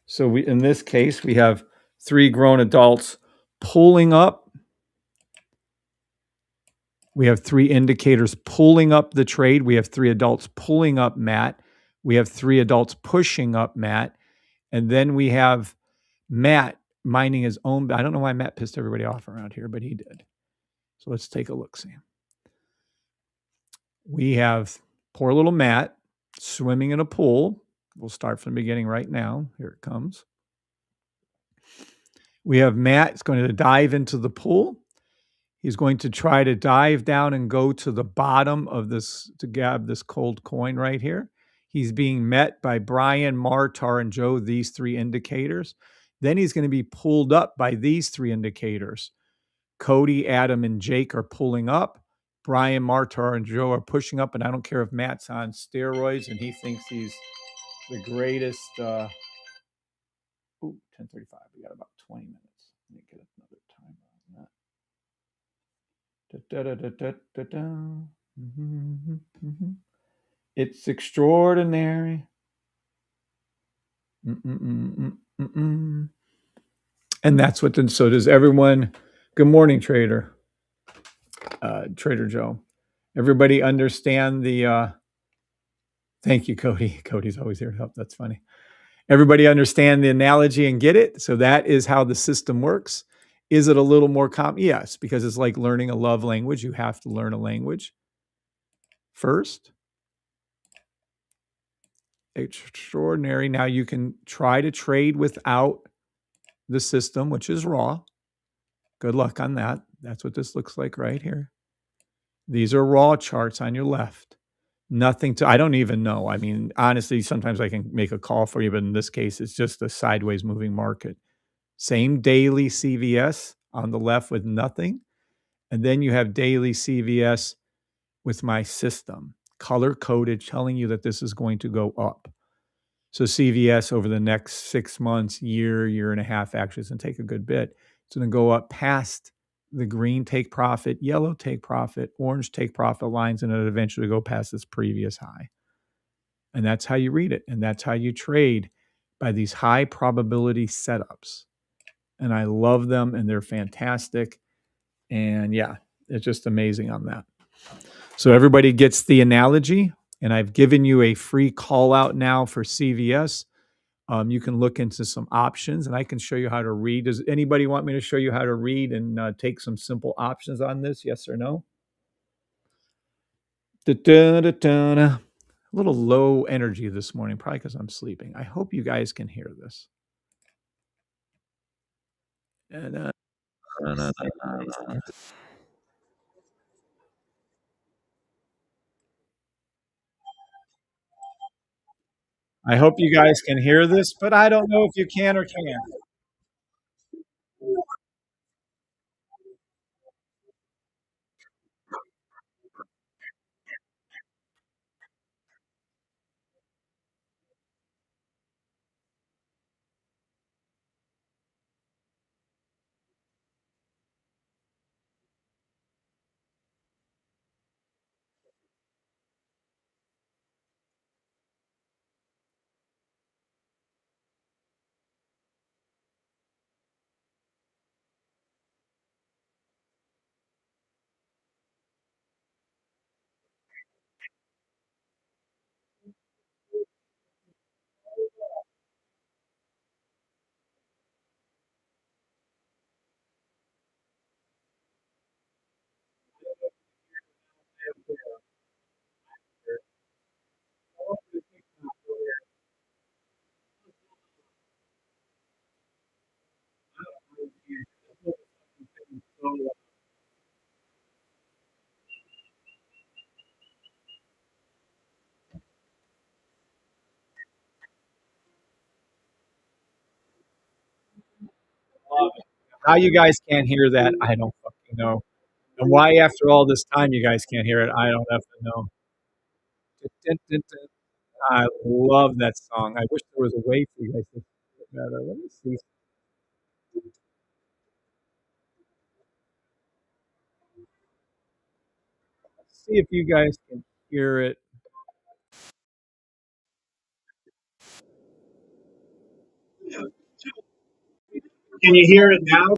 So in this case, we have 3 grown adults pulling up. We have 3 indicators pulling up the trade. We have 3 adults pulling up Matt. We have 3 adults pushing up Matt. And then we have Matt minding his own. I don't know why Matt pissed everybody off around here, but he did. So let's take a look. See. We have poor little Matt swimming in a pool. We'll start from the beginning right now. Here it comes. We have Matt is going to dive into the pool. He's going to try to dive down and go to the bottom of this to grab this cold coin right here. He's being met by Brian, Martar, and Joe, these 3 indicators. Then he's going to be pulled up by these 3 indicators. Cody, Adam, and Jake are pulling up. Brian, Martar, and Joe are pushing up. And I don't care if Matt's on steroids and he thinks he's the greatest. 10:35. We got about 20 minutes. Let me get another timer on that. It's extraordinary. And that's what. So does everyone? Good morning, Trader. Trader Joe. Everybody understand the? Thank you, Cody. Cody's always here to help. That's funny. Everybody understand the analogy and get it. So that is how the system works. Is it a little more Yes, because it's like learning a love language. You have to learn a language first. Extraordinary. Now you can try to trade without the system, which is raw. Good luck on that. That's what this looks like right here. These are raw charts on your left. Nothing to, I don't even know. I mean, honestly, sometimes I can make a call for you, but in this case, it's just a sideways moving market. Same daily CVS on the left with nothing. And then you have daily CVS with my system, color coded, telling you that this is going to go up. So CVS over the next 6 months, year and a half, actually, it's going to take a good bit. It's going to go up past the green take profit, yellow take profit, orange take profit lines, and it eventually go past this previous high. And that's how you read it. And that's how you trade, by these high probability setups. And I love them, and they're fantastic. And yeah, it's just amazing on that. So everybody gets the analogy, and I've given you a free call out now for CVS. You can look into some options, and I can show you how to read. Does anybody want me to show you how to read and take some simple options on this? Yes or no? A little low energy this morning, probably because I'm sleeping. I hope you guys can hear this. And, I hope you guys can hear this, but I don't know if you can or can't. How you guys can't hear that, I don't fucking know. And why after all this time you guys can't hear it, I don't have to know. I love that song. I wish there was a way for you guys to hear it better. Let me see. See if you guys can hear it. Can you hear it now?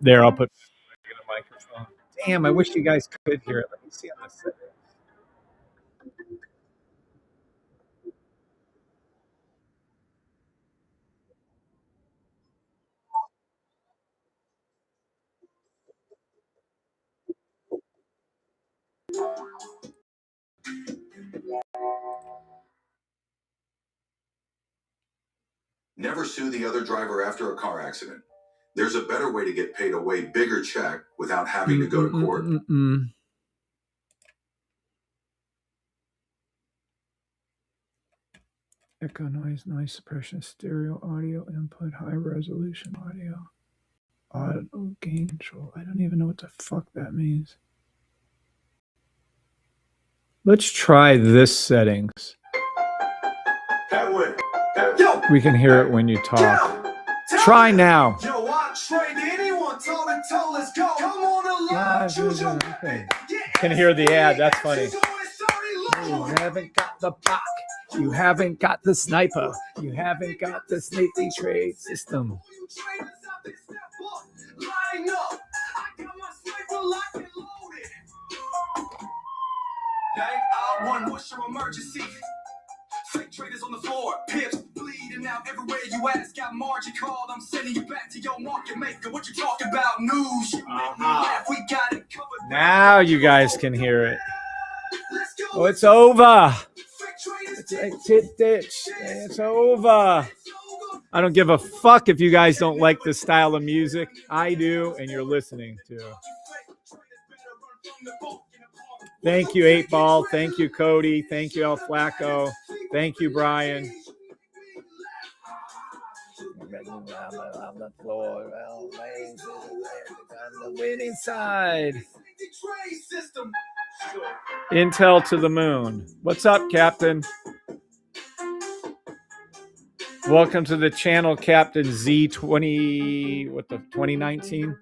There, I'll put a microphone. Damn, I wish you guys could hear it. Let me see on this setting. Never sue the other driver after a car accident. There's a better way to get paid a way bigger check without having to go to court. Echo noise suppression, stereo audio input, high resolution audio gain control. I don't even know what the fuck that means. Let's try this settings. We can hear it when you talk. Try now. Can hear the ad. That's funny. You haven't got the block. You haven't got the sniper. You haven't got the safety trade system. What's your emergency? Fake traders on the floor, pips bleeding out everywhere you ask. Got margin called, I'm sending you back to your market maker. What you talking about? News. You make me laugh. We got it covered. Now you guys can hear it. Oh, it's over. It's over. I don't give a fuck if you guys don't like this style of music. I do, and you're listening to. Thank you, 8 Ball. Thank you, Cody. Thank you, El Flaco. Thank you, Brian. On the floor, on the winning side. Intel to the moon. What's up, Captain? Welcome to the channel, Captain Z20. What the 2019?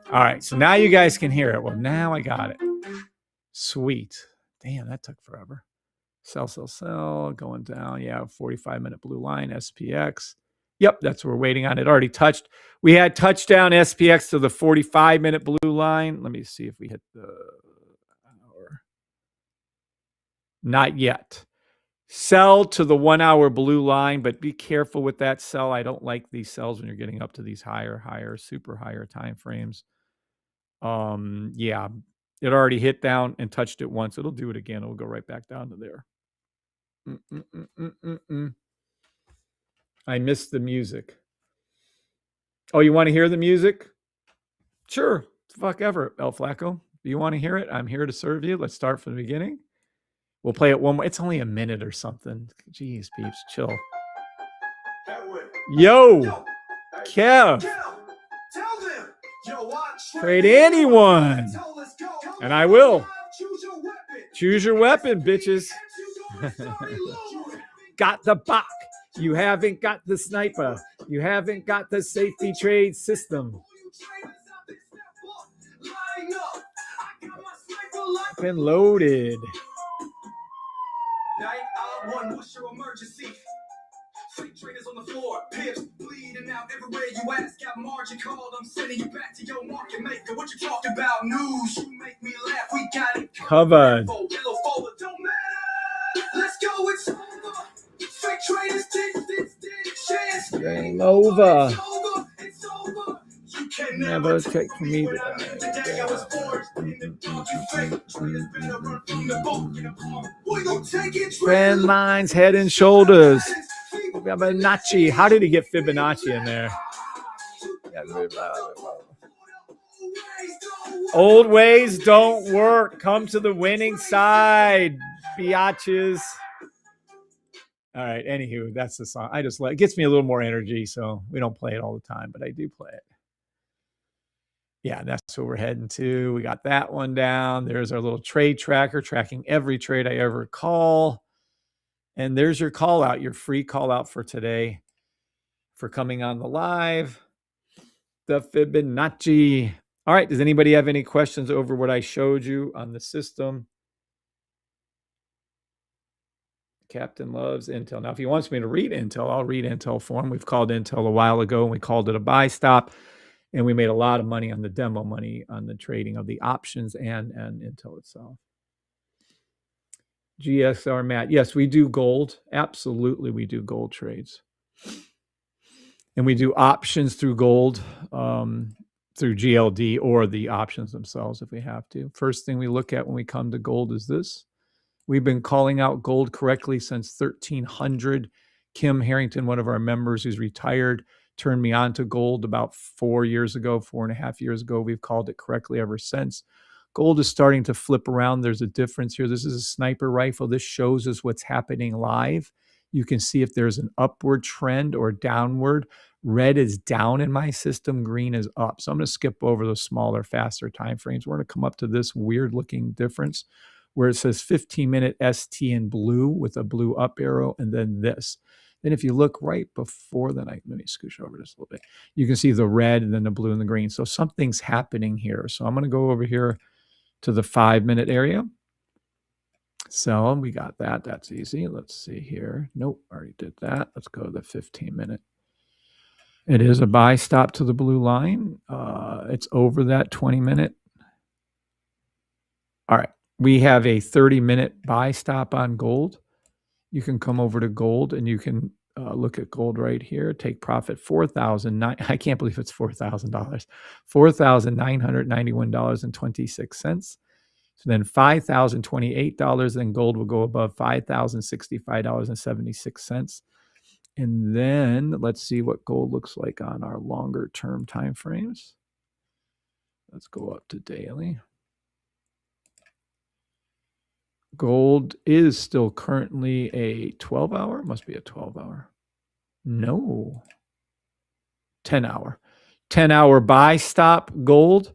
All right, so now you guys can hear it. Well, now I got it. Sweet. Damn, that took forever. Sell, going down. Yeah, 45-minute blue line, SPX. Yep, that's what we're waiting on. It already touched. We had touchdown SPX to the 45-minute blue line. Let me see if we hit the hour. Not yet. Sell to the 1 hour blue line, but be careful with that sell. I don't like these sells when you're getting up to these higher, super higher time frames. Yeah, it already hit down and touched it once. It'll do it again. It'll go right back down to there. I missed the music. Oh, you want to hear the music? Sure. Fuck ever, El Flaco. Do you want to hear it? I'm here to serve you. Let's start from the beginning. We'll play it one more. It's only a minute or something. Jeez, peeps, chill. Yo, Kev. Trade anyone. And I will. Choose your weapon, bitches. Got the Bach. You haven't got the sniper. You haven't got the safety trade system. Been loaded. What's your emergency? Fake traders on the floor, pips bleeding out everywhere you ask. Got margin called, I'm sending you back to your market maker. What you talking about? News. You make me laugh. We got it covered. Don't matter. Let's go. It's over. Fake traders take this chance. Game over. Never take from me. Trend lines, head and shoulders. Fibonacci. How did he get Fibonacci in there? Old ways don't work. Come to the winning side, biatches. All right. Anywho, that's the song. I just like it gets me a little more energy, so we don't play it all the time, but I do play it. Yeah, that's what we're heading to. We got that one down. There's our little trade tracker tracking every trade I ever call. And there's your call out, your free call out for today for coming on the live. The Fibonacci. All right. Does anybody have any questions over what I showed you on the system? Captain loves Intel. Now, if he wants me to read Intel, I'll read Intel for him. We've called Intel a while ago, and we called it a buy stop. And we made a lot of money on the demo money on the trading of the options and Intel itself. GSR Matt. Yes, we do gold. Absolutely, we do gold trades. And we do options through gold, through GLD or the options themselves if we have to. First thing we look at when we come to gold is this. We've been calling out gold correctly since 1300. Kim Harrington, one of our members who's retired, turned me on to gold about 4 years ago, 4.5 years ago. We've called it correctly ever since. Gold is starting to flip around. There's a difference here. This is a sniper rifle. This shows us what's happening live. You can see if there's an upward trend or downward. Red is down in my system. Green is up. So I'm going to skip over those smaller, faster time frames. We're going to come up to this weird looking difference where it says 15-minute ST in blue with a blue up arrow, and then this. Then if you look right before that, let me scooch over this a little bit. You can see the red and then the blue and the green. So something's happening here. So I'm going to go over here to the 5-minute area. So we got that. That's easy. Let's see here. Nope, already did that. Let's go to the 15-minute. It is a buy stop to the blue line. It's over that 20-minute. All right. We have a 30-minute buy stop on gold. You can come over to gold and you can look at gold right here. Take profit $4,009. I can't believe it's $4,000. $4,991.26. So then $5,028. Then gold will go above $5,065.76. And then let's see what gold looks like on our longer term time frames. Let's go up to daily. Gold is still currently a 12-hour. Must be a 12-hour. No. 10-hour. 10-hour buy stop gold.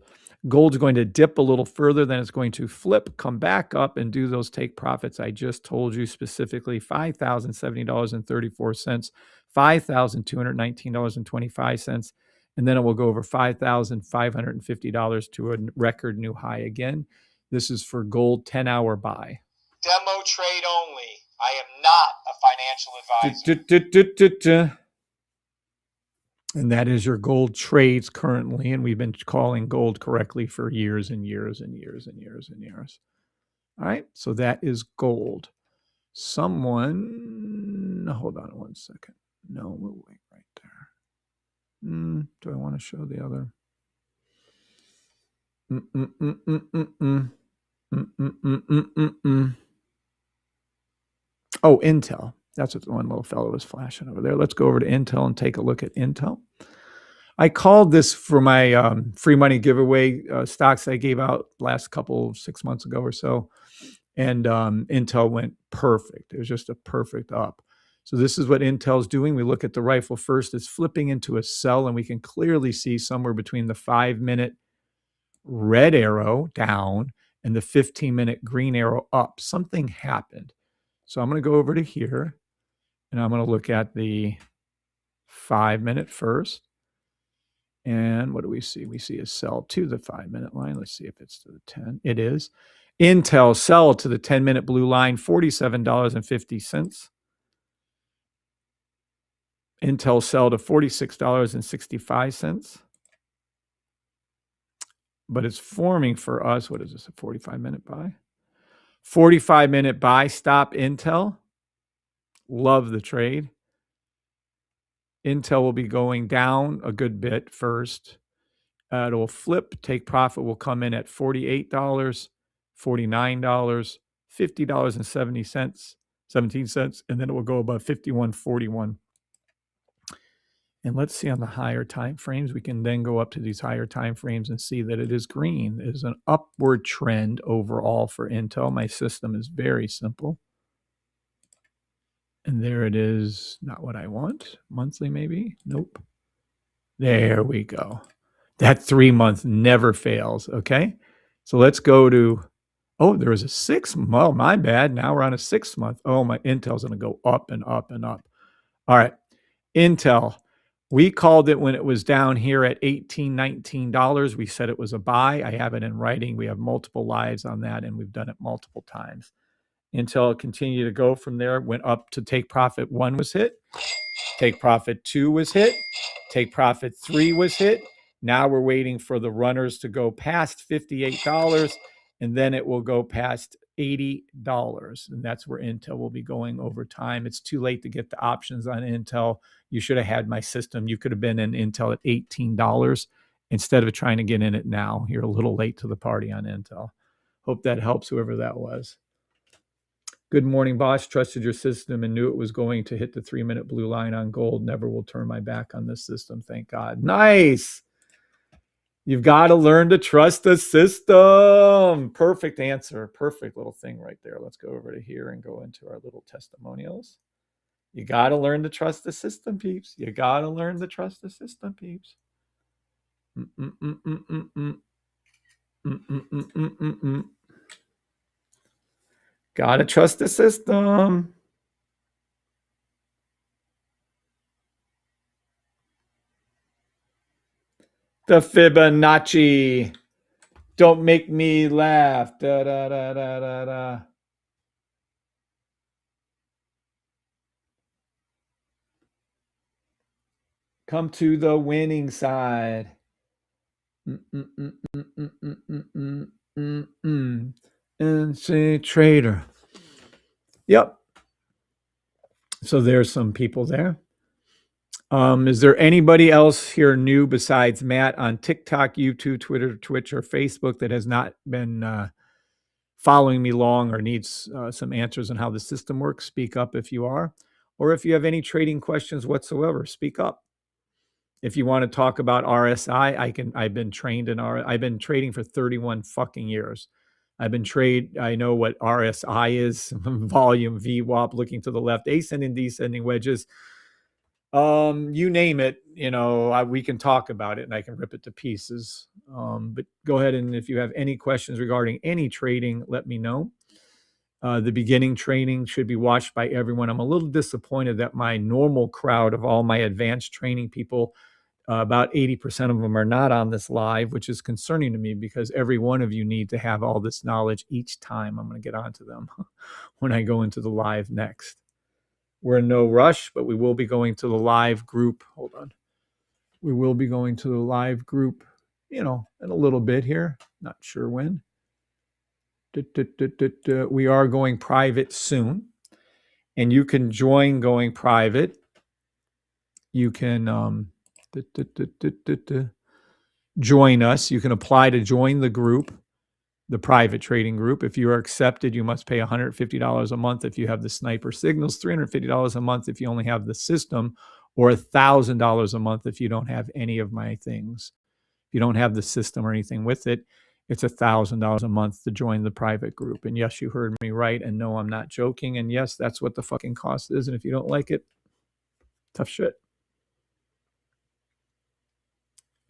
Gold's going to dip a little further, then it's going to flip, come back up, and do those take profits I just told you, specifically $5,070.34, $5,219.25, and then it will go over $5,550 to a record new high again. This is for gold 10-hour buy. Demo trade only. I am not a financial advisor. And that is your gold trades currently. And we've been calling gold correctly for years and years and years and years and years. All right. So that is gold. Someone, hold on 1 second. No, we'll wait right there. Do I want to show the other? Oh, Intel. That's what the one little fellow was flashing over there. Let's go over to Intel and take a look at Intel. I called this for my free money giveaway stocks I gave out last 6 months ago or so. And Intel went perfect. It was just a perfect up. So this is what Intel's doing. We look at the rifle first. It's flipping into a sell, and we can clearly see somewhere between the 5-minute red arrow down and the 15-minute green arrow up. Something happened. So I'm going to go over to here, and I'm going to look at the 5-minute first. And what do we see? We see a sell to the 5-minute line. Let's see if it's to the 10. It is. Intel sell to the 10-minute blue line, $47.50. Intel sell to $46.65. But it's forming for us, what is this, a 45-minute buy? 45-minute buy stop Intel. Love the trade. Intel will be going down a good bit first. It will flip. Take profit will come in at $48, $49, $50.70, 17 cents, and then it will go above 51.41. And let's see on the higher time frames. We can then go up to these higher time frames and see that it is green. It is an upward trend overall for Intel. My system is very simple. And there it is. Not what I want. Monthly, maybe? Nope. There we go. That 3 month never fails. Okay. So let's go to, oh, there was a 6 month. Oh, my bad. Now we're on a 6 month. Oh, my Intel's going to go up and up and up. All right. Intel. We called it when it was down here at $18, $19. We said it was a buy. I have it in writing. We have multiple lives on that, and we've done it multiple times. Intel continued to go from there, went up to take profit 1 was hit. Take profit 2 was hit. Take profit 3 was hit. Now we're waiting for the runners to go past $58, and then it will go past $80. And that's where Intel will be going over time. It's too late to get the options on Intel. You should have had my system. You could have been in Intel at $18 instead of trying to get in it now. You're a little late to the party on Intel. Hope that helps whoever that was. Good morning, boss. Trusted your system and knew it was going to hit the 3-minute blue line on gold. Never will turn my back on this system. Thank God. Nice. You've got to learn to trust the system. Perfect answer. Perfect little thing right there. Let's go over to here and go into our little testimonials. You got to learn to trust the system, peeps. You got to learn to trust the system, peeps. Got to trust the system. The Fibonacci. Don't make me laugh. Da, da, da, da, da, da. Come to the winning side. And say trader. Yep. So there's some people there. Is there anybody else here new besides Matt on TikTok, YouTube, Twitter, Twitch, or Facebook that has not been following me long or needs some answers on how the system works? Speak up if you are. Or if you have any trading questions whatsoever, speak up. If you want to talk about RSI, I've been trained in I've been trading for 31 fucking years. I know what RSI is, volume, VWAP, looking to the left, ascending, descending wedges. You name it, we can talk about it and I can rip it to pieces. But go ahead, and if you have any questions regarding any trading, let me know. The beginning training should be watched by everyone. I'm a little disappointed that my normal crowd of all my advanced training people, about 80% of them are not on this live, which is concerning to me because every one of you need to have all this knowledge each time. I'm going to get onto them when I go into the live next. We're in no rush, but we will be going to the live group. Hold on. We will be going to the live group, in a little bit here. Not sure when. We are going private soon. And you can join going private. You can join us. You can apply to join the group, the private trading group. If you are accepted, you must pay $150 a month if you have the sniper signals, $350 a month if you only have the system, or $1,000 a month if you don't have any of my things. If you don't have the system or anything with it, it's $1,000 a month to join the private group. And yes, you heard me right. And no, I'm not joking. And yes, that's what the fucking cost is. And if you don't like it, tough shit.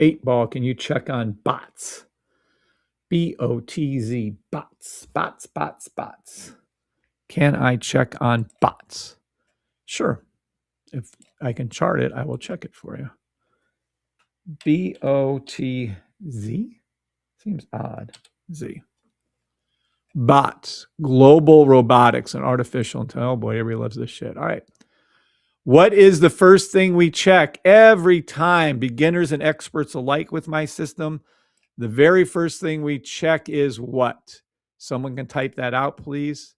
8Ball, can you check on bots? BOTZ, bots. Can I check on bots? Sure. If I can chart it, I will check it for you. BOTZ? Seems odd. Z. Bots, global robotics and artificial intelligence. Oh boy, everybody loves this shit. All right. What is the first thing we check every time, beginners and experts alike with my system? The very first thing we check is what? Someone can type that out, please.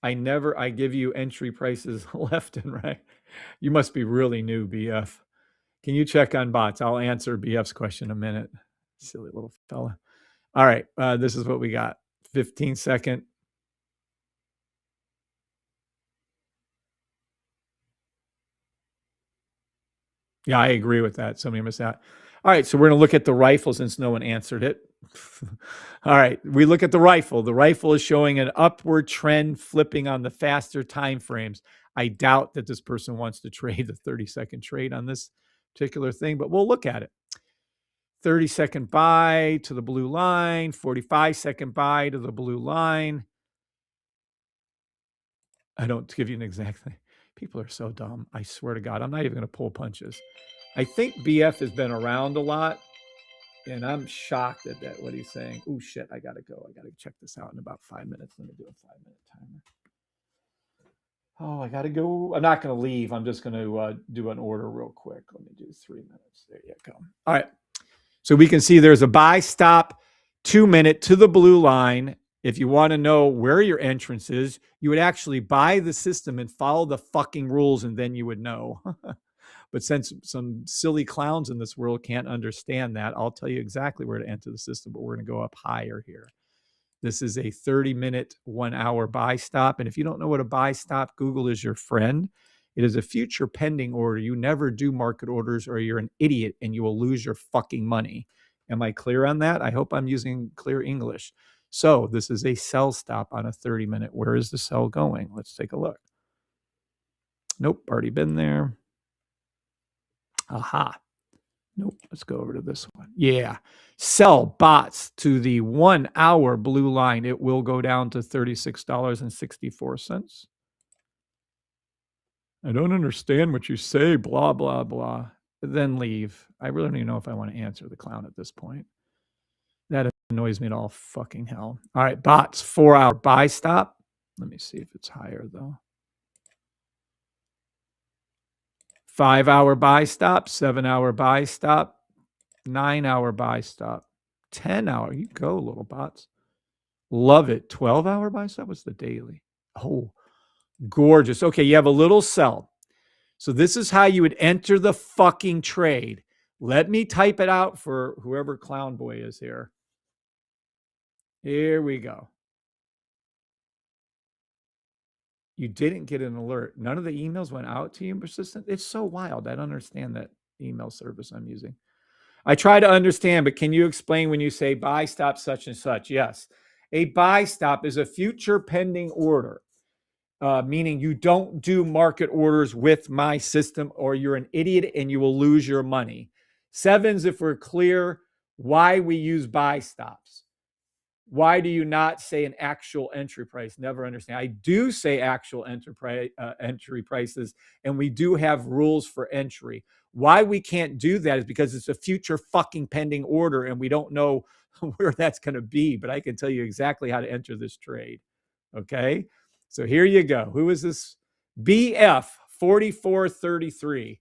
I give you entry prices left and right. You must be really new, BF. Can you check on bots? I'll answer BF's question in a minute. Silly little fella. All right. This is what we got. 15-second. Yeah, I agree with that. Somebody missed out. All right. So we're going to look at the rifle since no one answered it. All right. We look at the rifle. The rifle is showing an upward trend flipping on the faster time frames. I doubt that this person wants to trade the 30-second trade on this particular thing, but we'll look at it. 30-second buy to the blue line, 45-second buy to the blue line. I don't give you an exact thing. People are so dumb. I swear to God, I'm not even going to pull punches. I think BF has been around a lot, and I'm shocked at that, what he's saying. Oh, shit, I got to go. I got to check this out in about 5 minutes. Let me do a 5-minute timer. Oh, I got to go. I'm not going to leave. I'm just going to do an order real quick. Let me do 3 minutes. There you go. All right. So we can see there's a buy stop 2 minute to the blue line. If you want to know where your entrance is, you would actually buy the system and follow the fucking rules, and then you would know. But since some silly clowns in this world can't understand that, I'll tell you exactly where to enter the system, but we're going to go up higher here. This is a 30-minute, 1 hour buy stop. And if you don't know what a buy stop, Google is your friend. It is a future pending order. You never do market orders or you're an idiot and you will lose your fucking money. Am I clear on that? I hope I'm using clear English. So this is a sell stop on a 30-minute. Where is the sell going? Let's take a look. Nope, already been there. Aha. Nope, let's go over to this one. Yeah. Sell bots to the 1 hour blue line. It will go down to $36.64. I don't understand what you say, blah, blah, blah. Then leave. I really don't even know if I want to answer the clown at this point. That annoys me to all fucking hell. All right, bots, 4 hour buy stop. Let me see if it's higher though. 5 hour buy stop, 7 hour buy stop, 9 hour buy stop, 10 hour. You go, little bots. Love it. 12 hour buy stop. What's the daily? Oh, gorgeous. Okay, you have a little sell. So this is how you would enter the fucking trade. Let me type it out for whoever Clown Boy is here. Here we go. You didn't get an alert. None of the emails went out to you in persistent. It's so wild. I don't understand that email service I'm using. I try to understand, but can you explain when you say buy stop such and such? Yes. A buy stop is a future pending order, meaning you don't do market orders with my system or you're an idiot and you will lose your money. Sevens, if we're clear, why we use buy stops. Why do you not say an actual entry price? Never understand. I do say actual entry prices, and we do have rules for entry. Why we can't do that is because it's a future fucking pending order, and we don't know where that's going to be. But I can tell you exactly how to enter this trade. Okay? So here you go. Who is this? BF 4433.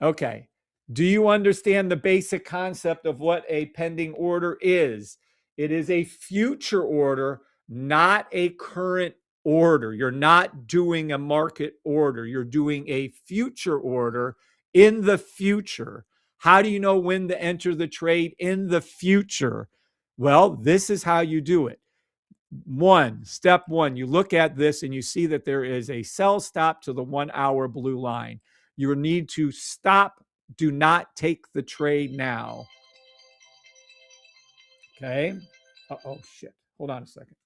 Okay. Do you understand the basic concept of what a pending order is? It is a future order, not a current order. You're not doing a market order. You're doing a future order in the future. How do you know when to enter the trade in the future? Well, this is how you do it. Step one, you look at this and you see that there is a sell stop to the 1 hour blue line. You need to stop. Do not take the trade now. Okay. Oh, shit. Hold on a second.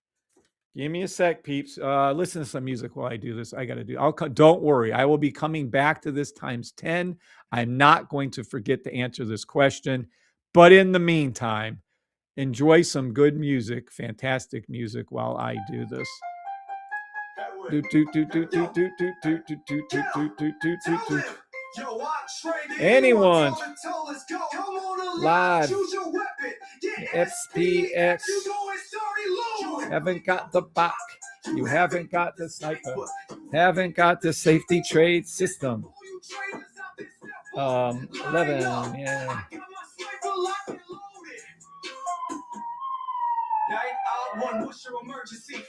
Give me a sec, peeps. Listen to some music while I do this. I got to do. Don't worry. I will be coming back to this times 10. I'm not going to forget to answer this question. But in the meantime, enjoy some good music, fantastic music while I do this. Anyone live SPX haven't got the bot, you haven't got the sniper, haven't got the safety trade system. 11, yeah. 911, what's your emergency?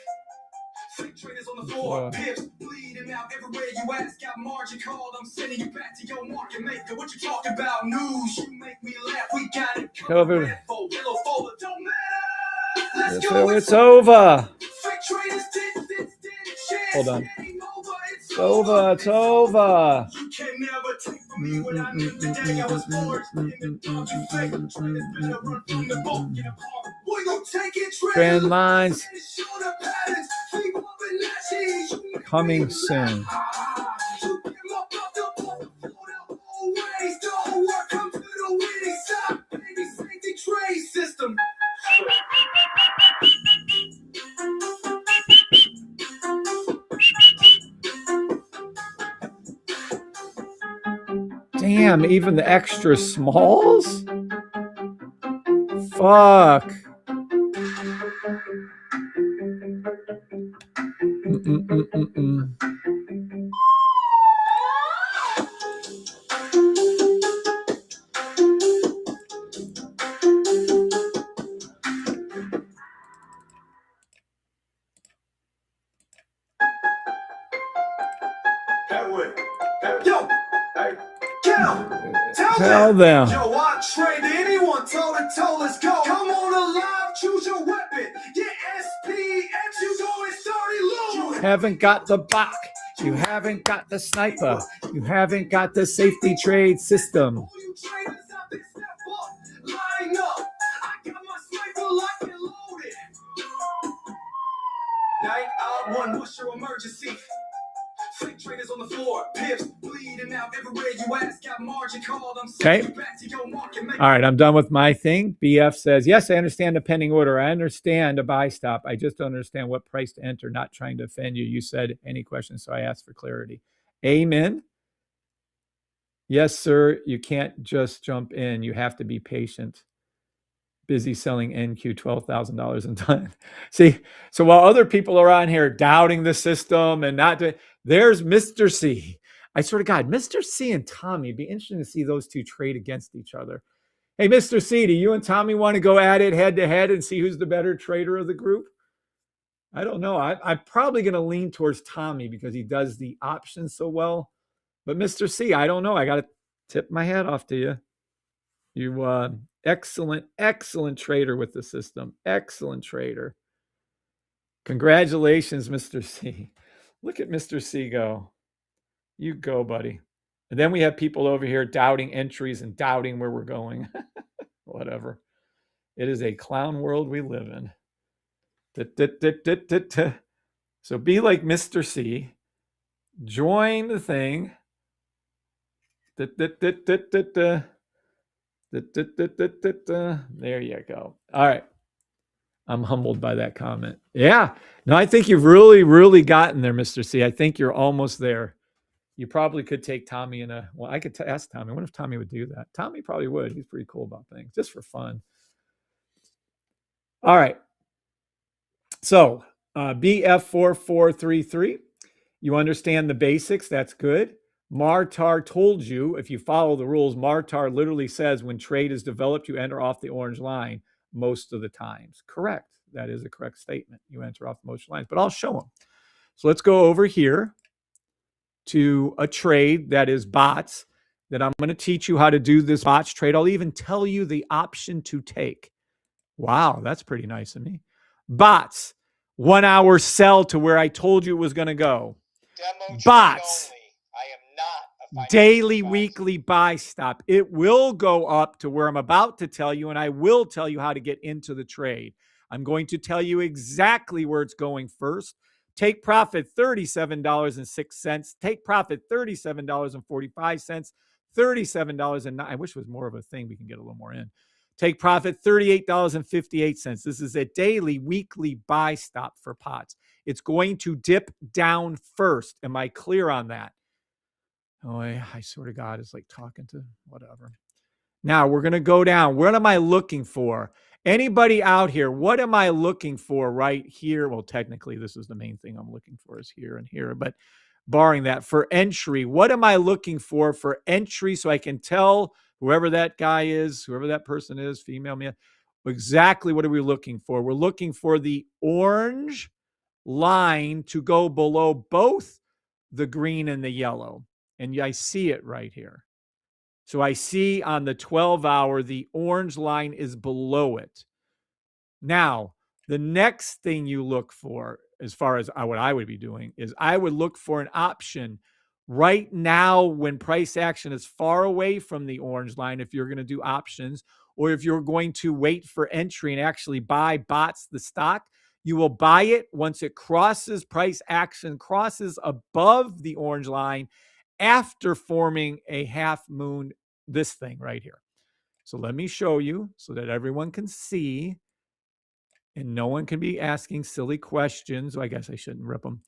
Fake traders on the floor, pips bleeding out everywhere you ask. Got margin called, I'm sending you back to your market maker. What you talking about? News, you make me laugh. We got it covered. Red fold, yellow fold, don't matter. Let's go. It's over. Fake traders did. Hold on. It's over. It's over. You can never take from me what I knew the day I was born. In the dark, you fake traders better run from the boat. Get apart. We gon' take it. Trend lines coming soon. Damn, even the extra smalls? Fuck. Tell them. Yo, I trade anyone, toe to toe, let's go. Come on alive, choose your weapon. Get SPX, you go and start low. You haven't got the Bach. You haven't got the sniper. You haven't got the safety trade system. All you traders out there, step up, line up. I got my sniper locked and loaded. Night out one, what's your emergency? Fake traders on the floor, pips bleeding out everywhere you ask. Got margin called, I'm sending you back to your market maker. All right, I'm done with my thing. BF says, yes, I understand the pending order. I understand a buy stop. I just don't understand what price to enter. Not trying to offend you. You said any questions, so I asked for clarity. Amen. Yes, sir. You can't just jump in. You have to be patient. Busy selling NQ $12,000 in time. See, so while other people are on here doubting the system and not doing, there's Mr. C. I swear to God, Mr. C and Tommy, it'd be interesting to see those two trade against each other. Hey, Mr. C, do you and Tommy want to go at it head to head and see who's the better trader of the group? I don't know. I'm probably going to lean towards Tommy because he does the options so well. But Mr. C, I don't know. I got to tip my hat off to you. You excellent trader with the system. Excellent trader. Congratulations, Mr. C. Look at Mr. C go. You go, buddy. And then we have people over here doubting entries and doubting where we're going. Whatever. It is a clown world we live in. So be like Mr. C. Join the thing. There you go. All right. I'm humbled by that comment. Yeah. No, I think you've really gotten there, Mr. C. I think you're almost there. You probably could take Tommy in a, well, I could ask Tommy. I wonder if Tommy would do that. Tommy probably would. He's pretty cool about things, just for fun. All right. So BF4433, you understand the basics. That's good. Martar told you, if you follow the rules, Martar literally says when trade is developed, you enter off the orange line most of the times. Correct. That is a correct statement. You enter off most lines, but I'll show them. So let's go over here to a trade that is bots, that I'm going to teach you how to do this bots trade. I'll even tell you the option to take. Wow, that's pretty nice of me. Bots, 1 hour sell to where I told you it was going to go. Demo Bots. trade only. I am not a Daily, financial weekly buy stop. It will go up to where I'm about to tell you, and I will tell you how to get into the trade. I'm going to tell you exactly where it's going first. Take profit $37.06. Take profit $37.45. $37 and I wish it was more of a thing. We can get a little more in. Take profit $38.58. This is a daily, weekly buy stop for pots. It's going to dip down first. Am I clear on that? Oh, I swear to God, it's like talking to whatever. Now we're going to go down. What am I looking for? Anybody out here, what am I looking for right here? Well, technically, this is the main thing I'm looking for is here and here. But barring that, for entry, what am I looking for entry so I can tell whoever that guy is, whoever that person is, female, male, Exactly what are we looking for? We're looking for the orange line to go below both the green and the yellow. And I see it right here. So I see on the 12-hour, the orange line is below it. Now, the next thing you look for, as far as what I would be doing, is I would look for an option right now when price action is far away from the orange line, if you're going to do options, or if you're going to wait for entry and actually buy BOTS, the stock, you will buy it once it crosses price action, crosses above the orange line after forming a half moon, this thing right here. So let me show you so that everyone can see and no one can be asking silly questions. I guess I shouldn't rip them.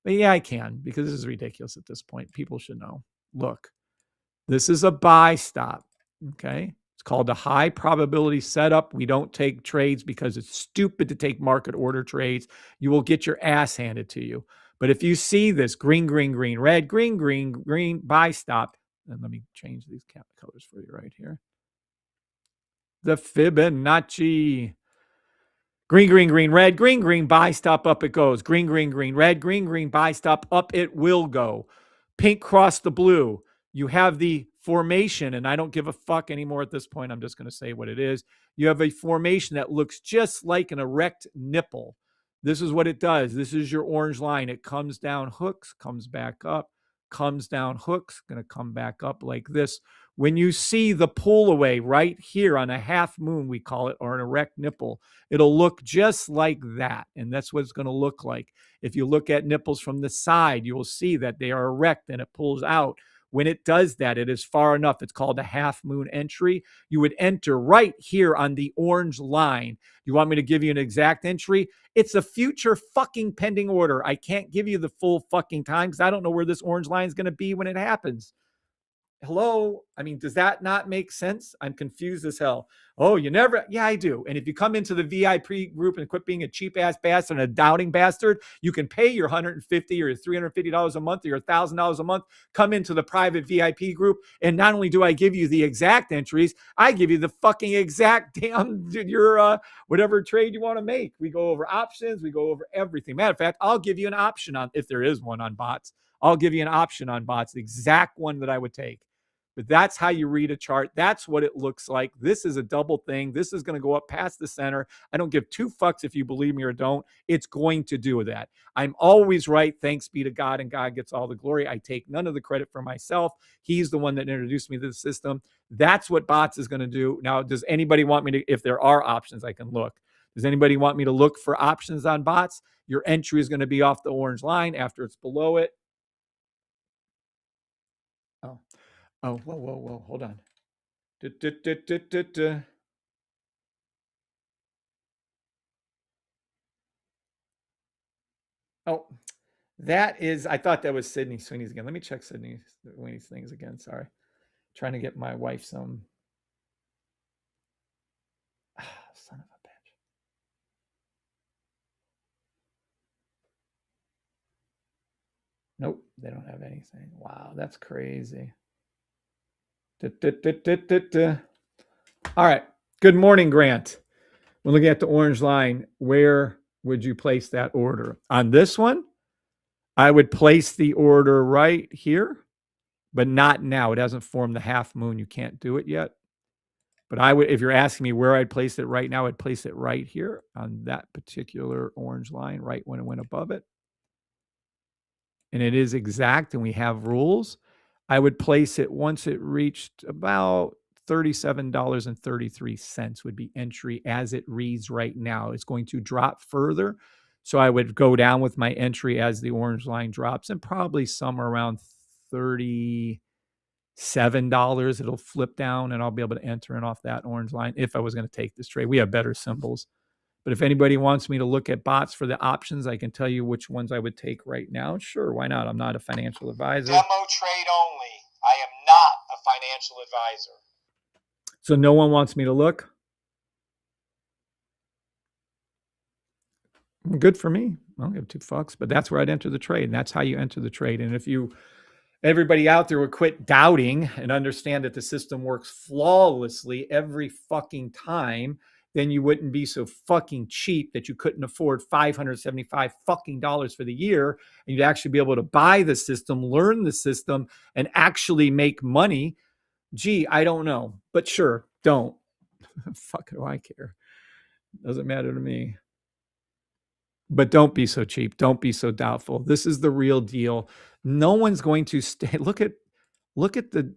But yeah, I can, because this is ridiculous at this point. People should know. Look, this is a buy stop. Okay. It's called a high probability setup. We don't take trades because it's stupid to take market order trades. You will get your ass handed to you. But if you see this green, green, green, red, green, green, green, buy stop, and let me change these colors for you right here. The Fibonacci. Green, green, green, red, green, green, buy stop, up it goes. Green, green, green, red, green, green, buy stop, up it will go. Pink cross the blue. You have the formation, and I don't give a fuck anymore at this point. I'm just going to say what it is. You have a formation that looks just like an erect nipple. This is what it does. This is your orange line. It comes down, hooks, comes back up, comes down, hooks, going to come back up like this. When you see the pull away right here on a half moon, we call it, or an erect nipple, it'll look just like that. And that's what it's going to look like. If you look at nipples from the side, you will see that they are erect and it pulls out. When it does that, it is far enough. It's called a half moon entry. You would enter right here on the orange line. You want me to give you an exact entry? It's a future fucking pending order. I can't give you the full fucking time because I don't know where this orange line is going to be when it happens. Hello? I mean, does that not make sense? I'm confused as hell. Oh, you never? Yeah, I do. And if you come into the VIP group and quit being a cheap ass bastard and a doubting bastard, you can pay your $150 or $350 a month or your $1,000 a month. Come into the private VIP group. And not only do I give you the exact entries, I give you the fucking exact damn your whatever trade you want to make. We go over options. We go over everything. Matter of fact, I'll give you an option on, if there is one on BOTS, I'll give you an option on BOTS, the exact one that I would take. But that's how you read a chart. That's what it looks like. This is a double thing. This is going to go up past the center. I don't give two fucks if you believe me or don't. It's going to do that. I'm always right. Thanks be to God, and God gets all the glory. I take none of the credit for myself. He's the one that introduced me to the system. That's what BOTS is going to do. Now, does anybody want me to, if there are options, I can look. Does anybody want me to look for options on BOTS? Your entry is going to be off the orange line after it's below it. Oh, whoa. Hold on. Oh, that is, I thought that was Sydney Sweeney's again. Let me check Sydney Sweeney's things again. Sorry. Trying to get my wife some. Son of a bitch. Nope, they don't have anything. Wow, that's crazy. All right. Good morning, Grant. We're looking at the orange line. Where would you place that order? On this one, I would place the order right here, but not now. It hasn't formed the half moon. You can't do it yet. But I would, if you're asking me where I'd place it right now, I'd place it right here on that particular orange line, right when it went above it. And it is exact, and we have rules. I would place it once it reached about $37.33 would be entry as it reads right now. It's going to drop further. So I would go down with my entry as the orange line drops, and probably somewhere around $37. It'll flip down and I'll be able to enter in off that orange line if I was going to take this trade. We have better symbols. But if anybody wants me to look at BOTS for the options, I can tell you which ones I would take right now. Sure, why not? I'm not a financial advisor. Demo trade only. I am not a financial advisor. So no one wants me to look? Good for me. I don't give two fucks, but that's where I'd enter the trade. And that's how you enter the trade. And if everybody out there would quit doubting and understand that the system works flawlessly every fucking time, then you wouldn't be so fucking cheap that you couldn't afford $575 fucking dollars for the year. And you'd actually be able to buy the system, learn the system, and actually make money. Gee, I don't know, but sure, don't. Fuck do I care? Doesn't matter to me. But don't be so cheap. Don't be so doubtful. This is the real deal. No one's going to stay. Look at the,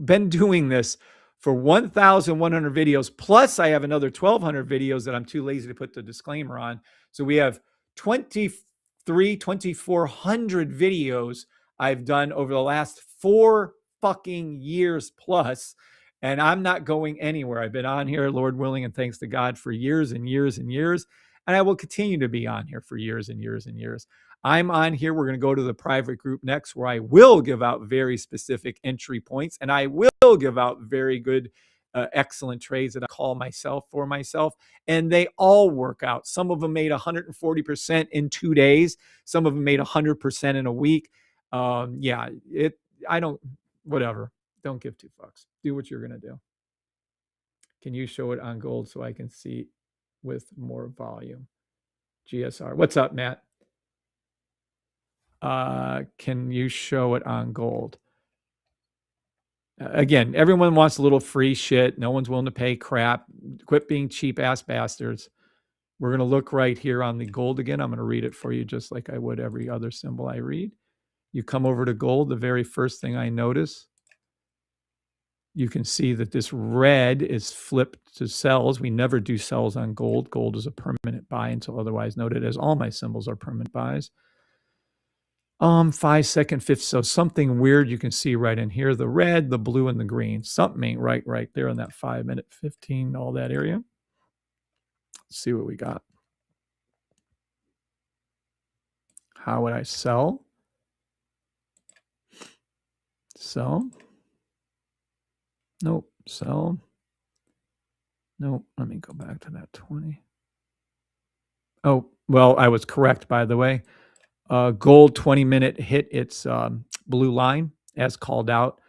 been doing this for 1,100 videos. Plus I have another 1,200 videos that I'm too lazy to put the disclaimer on. So we have 2,400 videos I've done over the last 4 fucking years plus. And I'm not going anywhere. I've been on here, Lord willing, and thanks to God, for years and years and years. And I will continue to be on here for years and years and years. I'm on here. We're going to go to the private group next, where I will give out very specific entry points, and I will give out very good, excellent trades that I call myself for myself. And they all work out. Some of them made 140% in 2 days. Some of them made 100% in a week. I don't, whatever. Don't give 2 fucks. Do what you're going to do. Can you show it on gold so I can see with more volume? GSR. What's up, Matt? Can you show it on gold? Again, everyone wants a little free shit. No one's willing to pay crap. Quit being cheap ass bastards. We're going to look right here on the gold again. I'm going to read it for you just like I would every other symbol I read. You come over to gold. The very first thing I notice, you can see that this red is flipped to sells. We never do sells on gold. Gold is a permanent buy until otherwise noted, as all my symbols are permanent buys. 5 second, 5th. So something weird you can see right in here. The red, the blue, and the green. Something ain't right there in that 5 minute, 15, all that area. Let's see what we got. How would I sell? Sell. Nope. Sell. Nope. Let me go back to that 20. Oh, well, I was correct, by the way. Gold 20-minute hit its blue line as called out.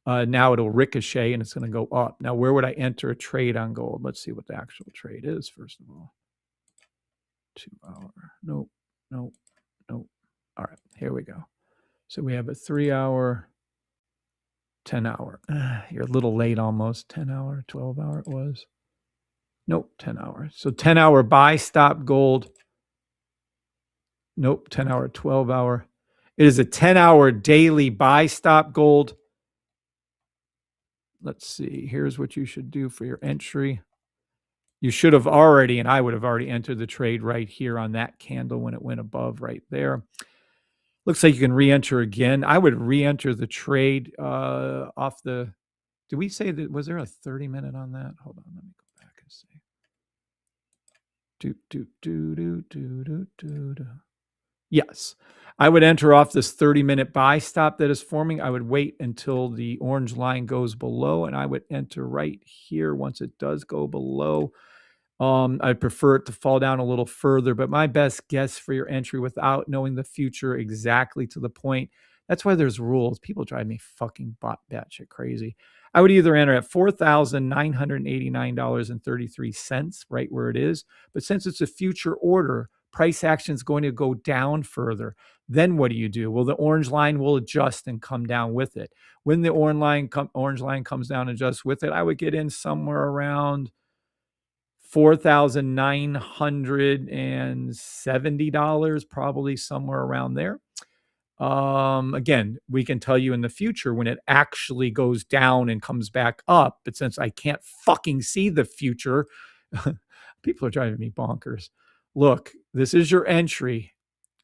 Now it'll ricochet and it's going to go up. Now, where would I enter a trade on gold? Let's see what the actual trade is, first of all. 2 hour. Nope. Nope. Nope. All right. Here we go. So we have a 3 hour, 10 hour. You're a little late almost. 10 hour, 12 hour it was. Nope. 10 hour. So 10 hour buy stop gold. Nope. 10 hour, 12 hour. It is a 10 hour daily buy stop gold. Let's see. Here's what you should do for your entry. You should have already, and I would have already entered the trade right here on that candle when it went above right there. Looks like you can re-enter again. I would re-enter the trade off the, did we say that, was there a 30-minute on that? Hold on, let me go back and see. Yes, I would enter off this 30-minute buy stop that is forming. I would wait until the orange line goes below, and I would enter right here once it does go below. I prefer it to fall down a little further, but my best guess for your entry without knowing the future exactly to the point, that's why there's rules. People drive me fucking batshit crazy. I would either enter at $4,989.33, right where it is. But since it's a future order, price action is going to go down further. Then what do? Well, the orange line will adjust and come down with it. When the orange line comes down and adjusts with it, I would get in somewhere around $4,970, probably somewhere around there. Again, we can tell you in the future when it actually goes down and comes back up. But since I can't fucking see the future, people are driving me bonkers. Look, this is your entry.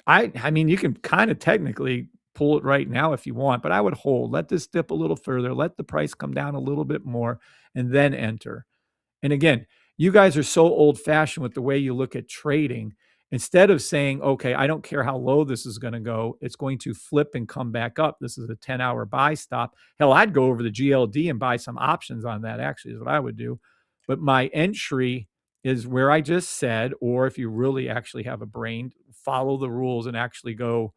I mean, you can kind of technically pull it right now if you want, but I would hold. Let this dip a little further. Let the price come down a little bit more and then enter. And again, you guys are so old-fashioned with the way you look at trading. Instead of saying, okay, I don't care how low this is going to go, it's going to flip and come back up. This is a 10-hour buy stop. Hell, I'd go over the GLD and buy some options on that, actually, is what I would do. But my entry is where I just said, or if you really actually have a brain, follow the rules and actually go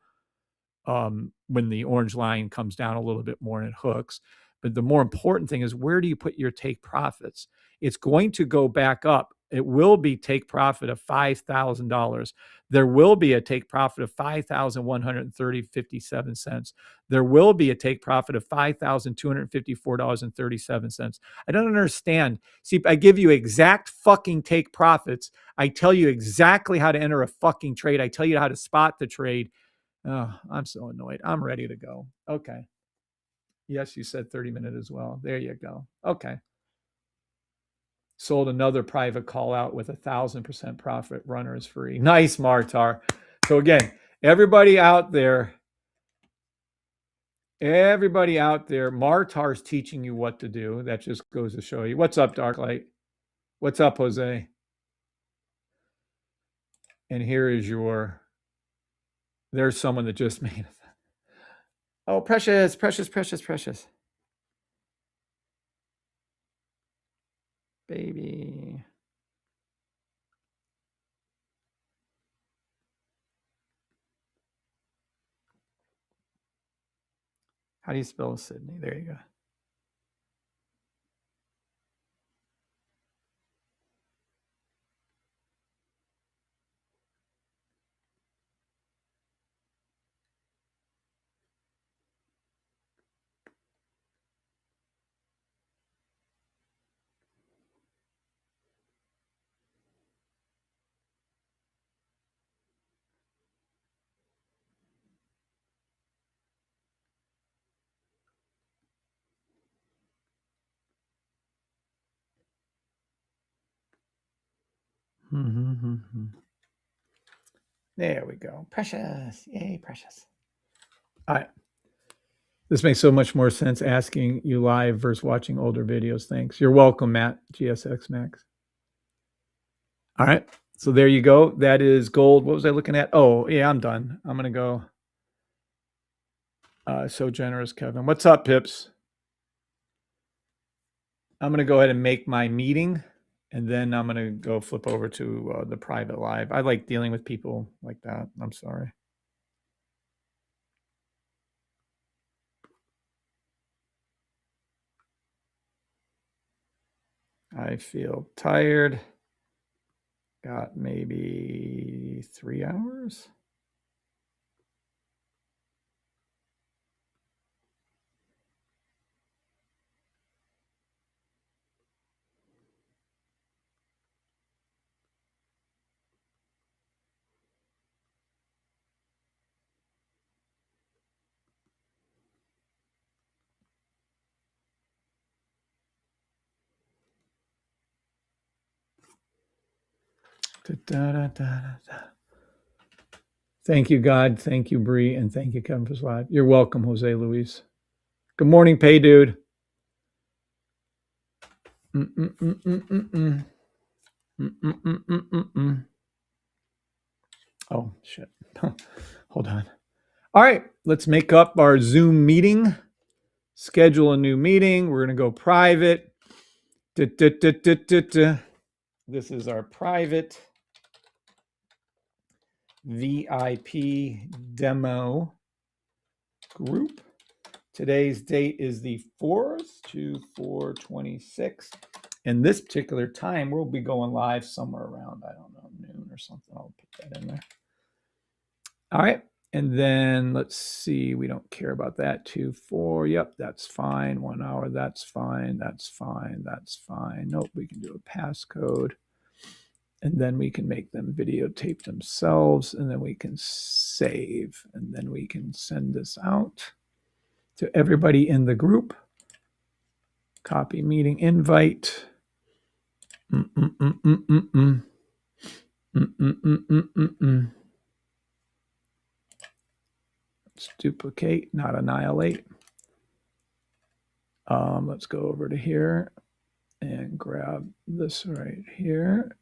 when the orange line comes down a little bit more and it hooks. But the more important thing is, where do you put your take profits? It's going to go back up. It will be take profit of $5,000. There will be a take profit of 5,130.57 cents. There will be a take profit of $5,254.37. I don't understand. See, I give you exact fucking take profits. I tell you exactly how to enter a fucking trade. I tell you how to spot the trade. Oh, I'm so annoyed. I'm ready to go. Okay. Yes, you said 30-minute as well. There you go. Okay. Sold another private call out with 1,000% profit. Runner is free. Nice, Martar. So again, everybody out there, Martar's teaching you what to do. That just goes to show you. What's up, Darklight? What's up, Jose? And here is there's someone that just made it. Oh, precious. Baby. How do you spell Sydney? There you go. There we go. Precious. Yay, precious. All right. This makes so much more sense asking you live versus watching older videos. Thanks. You're welcome, Matt. GSX Max. All right. So there you go. That is gold. What was I looking at? Oh, yeah, I'm done. I'm going to go. So generous, Kevin. What's up, Pips? I'm going to go ahead and make my meeting, and then I'm going to go flip over to the private live. I like dealing with people like that. I'm sorry. I feel tired. Got maybe 3 hours. Thank you, God. Thank you, Bree. And thank you, Kevin, for this live. You're welcome, Jose Luis. Good morning, Pay Dude. Oh, shit. Hold on. All right. Let's make up our Zoom meeting. Schedule a new meeting. We're going to go private. This is our private VIP demo group. Today's date is the 4th to 4/26. And this particular time, we'll be going live somewhere around, I don't know, noon or something. I'll put that in there. All right. And then let's see. We don't care about that. 2, 4. Yep, that's fine. 1 hour. That's fine. That's fine. That's fine. Nope. We can do a passcode. And then we can make them videotape themselves. And then we can save. And then we can send this out to everybody in the group. Copy meeting invite. Let's duplicate, not annihilate. Let's go over to here and grab this right here.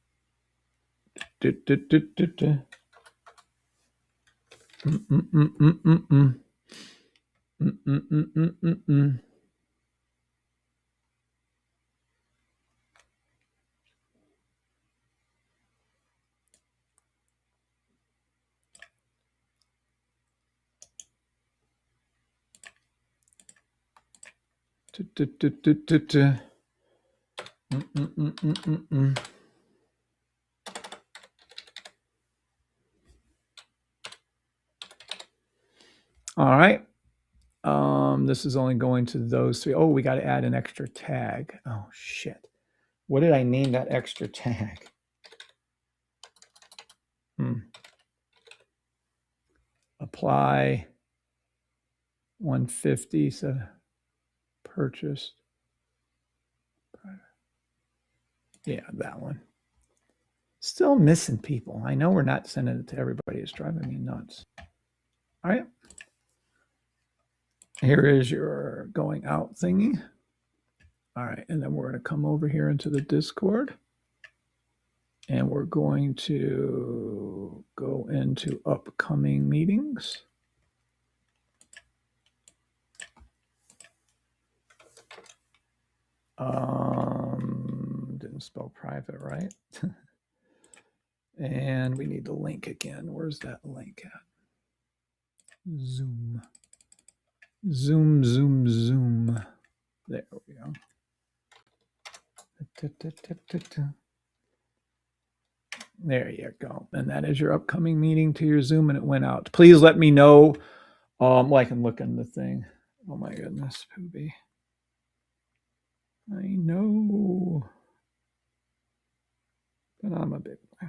All right. This is only going to those three. Oh, we got to add an extra tag. Oh, shit. What did I name that extra tag? Apply 150, so purchased. Yeah, that one. Still missing people. I know we're not sending it to everybody. It's driving me nuts. All right. Here is your going out thingy. All right. And then we're going to come over here into the Discord. And we're going to go into upcoming meetings. Didn't spell private right. And we need the link again. Where's that link at? Zoom. Zoom, zoom, zoom. There we go. There you go. And that is your upcoming meeting to your Zoom, and it went out. Please let me know. Well, I can look in the thing. Oh my goodness, Poopy. I know. But I'm a big boy.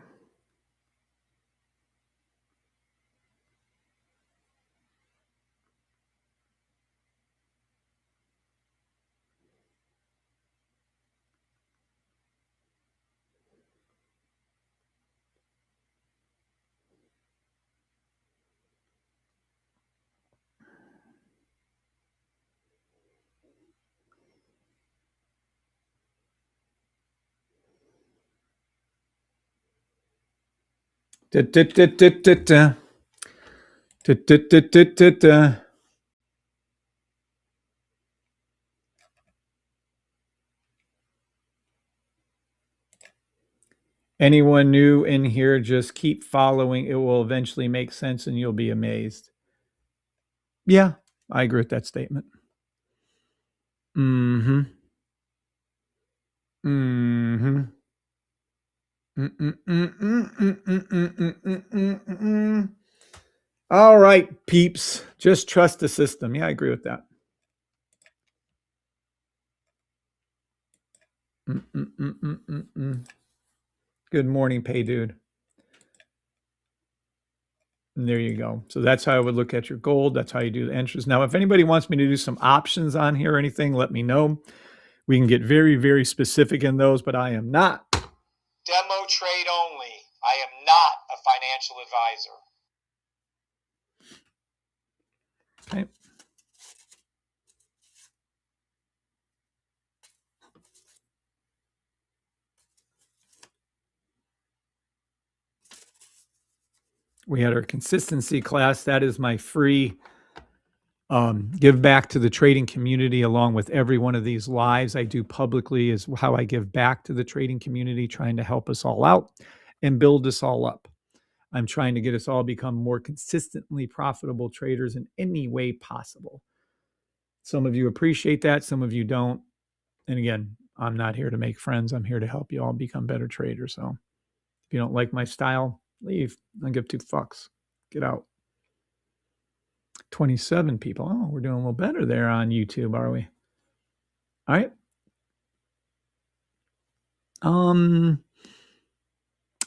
Anyone new in here, just keep following. It will eventually make sense and you'll be amazed. Yeah, I agree with that statement. Mm-hmm. Mm-hmm. All right, peeps. Just trust the system. Yeah, I agree with that. Good morning, Pay Dude. And there you go. So that's how I would look at your gold. That's how you do the entries. Now, if anybody wants me to do some options on here or anything, let me know. We can get very, very specific in those, but I am not. Demo trade only. I am not a financial advisor. Okay. We had our consistency class. That is my free give back to the trading community along with every one of these lives I do publicly is how I give back to the trading community, trying to help us all out and build us all up. I'm trying to get us all become more consistently profitable traders in any way possible. Some of you appreciate that. Some of you don't. And again, I'm not here to make friends. I'm here to help you all become better traders. So if you don't like my style, leave. I don't give two fucks. Get out. 27 people. Oh, we're doing a little better there on YouTube, are we? All right.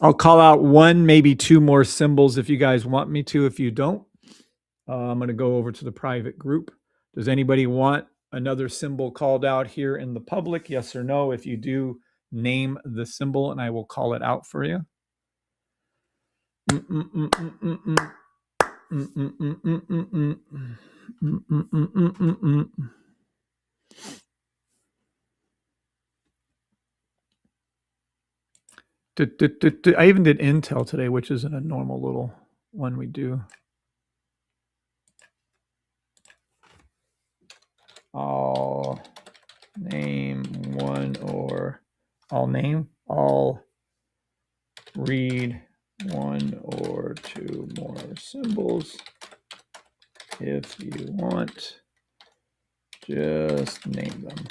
I'll call out one, maybe two more symbols if you guys want me to. If you don't, I'm going to go over to the private group. Does anybody want another symbol called out here in the public? Yes or no? If you do, name the symbol and I will call it out for you. I even did Intel today, which isn't a normal little one we do. I'll name one, or I'll read one or two more symbols if you want Just name them.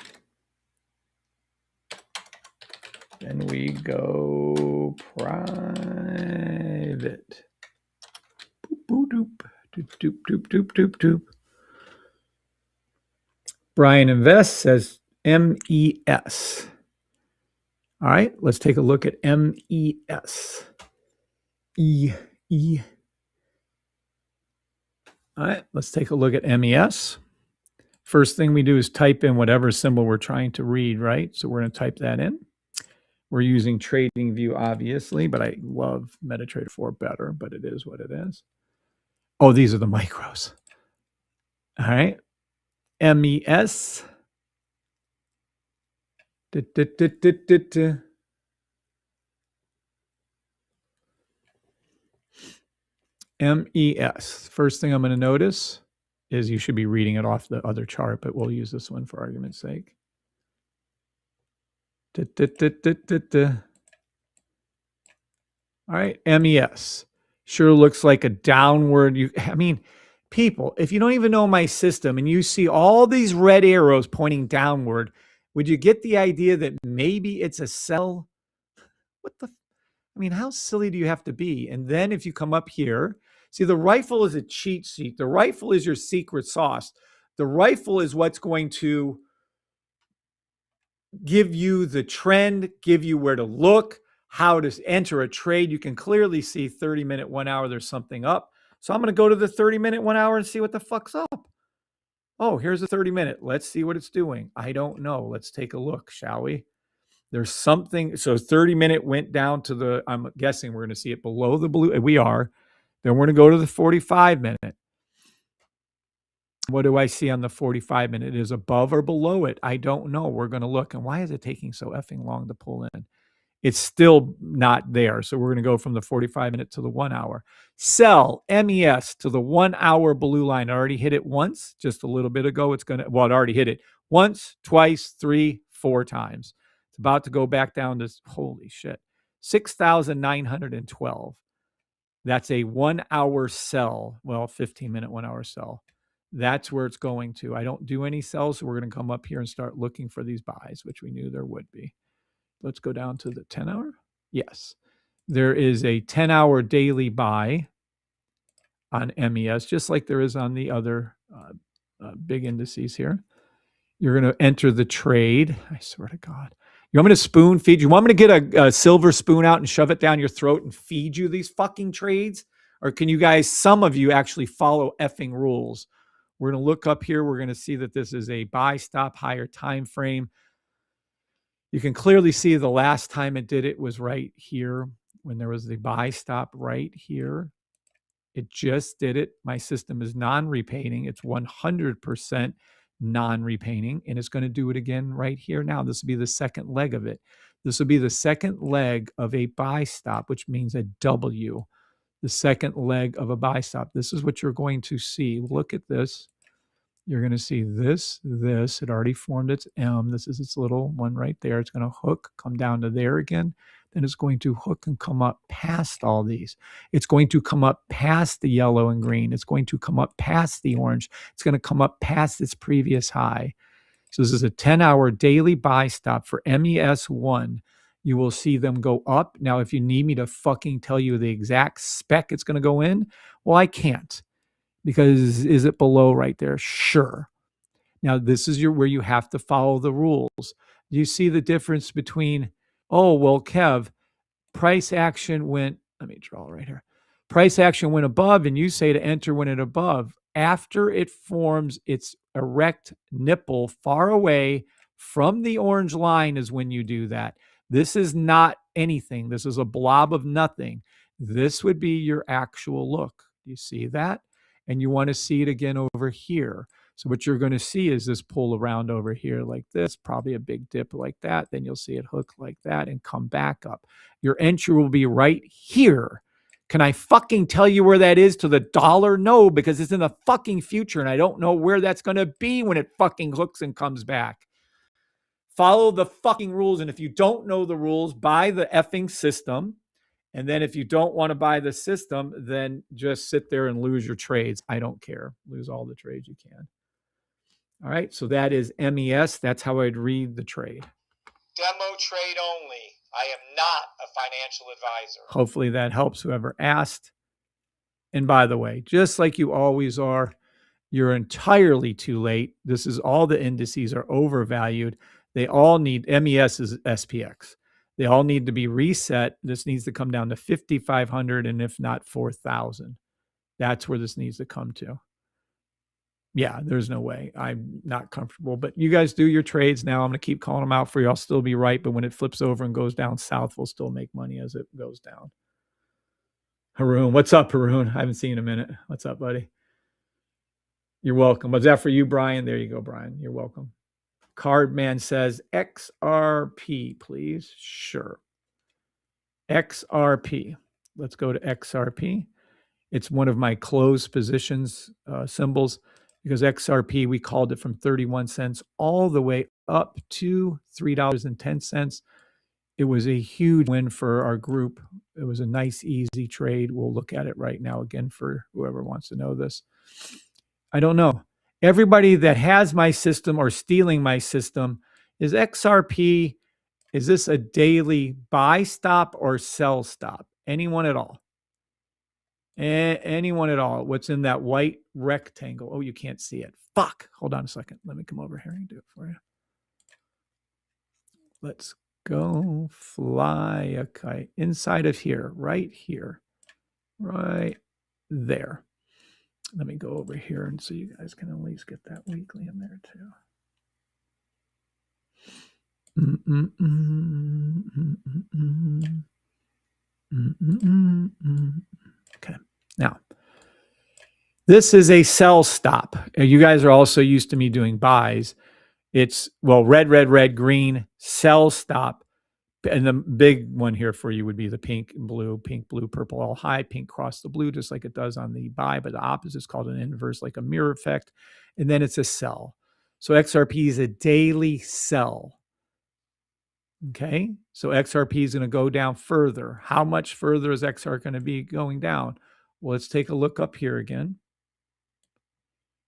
Then we go private. Boop, doop, doop, doop, doop, doop, doop, doop. Brian Invest says MES. All right, let's take a look at MES. E. All right, let's take a look at MES. First thing we do is type in whatever symbol we're trying to read, right? So we're going to type that in. We're using TradingView, obviously, but I love MetaTrader 4 better, but it is what it is. Oh, these are the micros. All right. MES. MES. First thing I'm going to notice is you should be reading it off the other chart, but we'll use this one for argument's sake. All right, MES. Sure looks like a downward. People, if you don't even know my system and you see all these red arrows pointing downward, would you get the idea that maybe it's a sell? How silly do you have to be? And then if you come up here, see, the rifle is a cheat sheet. The rifle is your secret sauce. The rifle is what's going to give you the trend, give you where to look, how to enter a trade. You can clearly see 30-minute, 1 hour, there's something up. So I'm going to go to the 30-minute, 1 hour and see what the fuck's up. Oh, here's a 30-minute. Let's see what it's doing. I don't know. Let's take a look, shall we? There's something. So 30-minute went down to the, I'm guessing we're going to see it below the blue. We are. Then we're going to go to the 45-minute. What do I see on the 45-minute? Is above or below it? I don't know. We're going to look. And why is it taking so effing long to pull in? It's still not there. So we're going to go from the 45-minute to the 1 hour. Sell MES to the 1 hour blue line. I already hit it once, just a little bit ago. It already hit it once, twice, 3, 4 times. It's about to go back down to, holy shit, 6,912. That's a 1 hour sell. Well, 15-minute, 1 hour sell. That's where it's going to. I don't do any sells, so we're going to come up here and start looking for these buys, which we knew there would be. Let's go down to the 10 hour. Yes. There is a 10-hour daily buy on MES, just like there is on the other big indices here. You're going to enter the trade. I swear to God. You want me to spoon feed you? Want me to get a silver spoon out and shove it down your throat and feed you these fucking trades? Or can you guys, some of you actually follow effing rules? We're going to look up here. We're going to see that this is a buy stop higher time frame. You can clearly see the last time it did it was right here when there was the buy stop right here. It just did it. My system is non-repainting. It's 100% non-repainting, and it's going to do it again right here now. This will be the second leg of it. This will be the second leg of a buy stop, which means a W. The second leg of a buy stop. This is what you're going to see. Look at this. You're going to see this. It already formed its M. This is its little one right there. It's going to hook, come down to there again. Then it's going to hook and come up past all these. It's going to come up past the yellow and green. It's going to come up past the orange. It's going to come up past its previous high. So this is a 10-hour daily buy stop for MES1. You will see them go up. Now, if you need me to fucking tell you the exact spec it's going to go in, well, I can't. Because is it below right there? Sure. Now, this is where you have to follow the rules. Do you see the difference between, oh, well, Kev, price action went, let me draw right here. Price action went above, and you say to enter when it above. After it forms its erect nipple far away from the orange line is when you do that. This is not anything. This is a blob of nothing. This would be your actual look. Do you see that? And you want to see it again over here. So what you're going to see is this pull around over here like this, probably a big dip like that. Then you'll see it hook like that and come back up. Your entry will be right here. Can I fucking tell you where that is to the dollar? No, because it's in the fucking future and I don't know where that's going to be when it fucking hooks and comes back. Follow the fucking rules. And if you don't know the rules, buy the effing system. And then if you don't want to buy the system, then just sit there and lose your trades. I don't care. Lose all the trades you can. All right, so that is MES. That's how I'd read the trade. Demo trade only. I am not a financial advisor. Hopefully that helps whoever asked. And by the way, just like you always are, you're entirely too late. This is all the indices are overvalued. They all need, MES is SPX. They all need to be reset. This needs to come down to 5,500 and if not 4,000. That's where this needs to come to. Yeah, there's no way. I'm not comfortable. But you guys do your trades now. I'm going to keep calling them out for you. I'll still be right. But when it flips over and goes down south, we'll still make money as it goes down. Haroon, what's up, Haroon? I haven't seen you in a minute. What's up, buddy? You're welcome. Was that for you, Brian? There you go, Brian. You're welcome. Cardman says XRP, please. Sure. XRP. Let's go to XRP. It's one of my closed positions symbols because XRP, we called it from 31 cents all the way up to $3.10. It was a huge win for our group. It was a nice, easy trade. We'll look at it right now again for whoever wants to know this. I don't know. Everybody that has my system or stealing my system, is XRP, is this a daily buy stop or sell stop? Anyone at all? Anyone at all? What's in that white rectangle? Oh, you can't see it. Fuck. Hold on a second. Let me come over here and do it for you. Let's go fly a kite inside of here, right there. Let me go over here and so you guys can at least get that weekly in there too. Okay. Now, this is a sell stop. You guys are also used to me doing buys. It's, well, red, green, sell stop. And the big one here for you would be the pink, blue, purple, all high, pink cross the blue, just like it does on the buy, but the opposite is called an inverse, like a mirror effect. And then it's a sell. So XRP is a daily sell. Okay. So XRP is going to go down further. How much further is XR going to be going down? Well, let's take a look up here again.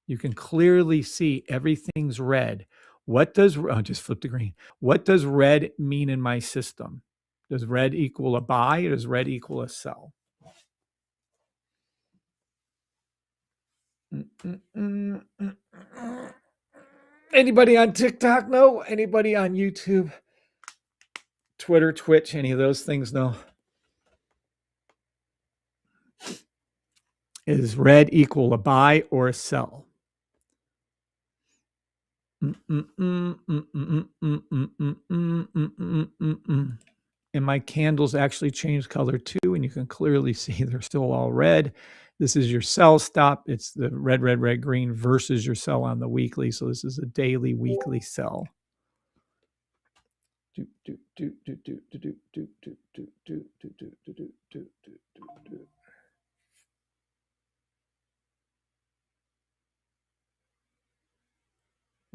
You can clearly see everything's red. What does, just flip to green. What does red mean in my system? Does red equal a buy or does red equal a sell? Anybody on TikTok? No. Anybody on YouTube? Twitter, Twitch, any of those things? No. Is red equal a buy or a sell? And my candles actually changed color too, and you can clearly see they're still all red. This is your sell stop. It's the red, green versus your sell on the weekly. So this is a daily, weekly sell.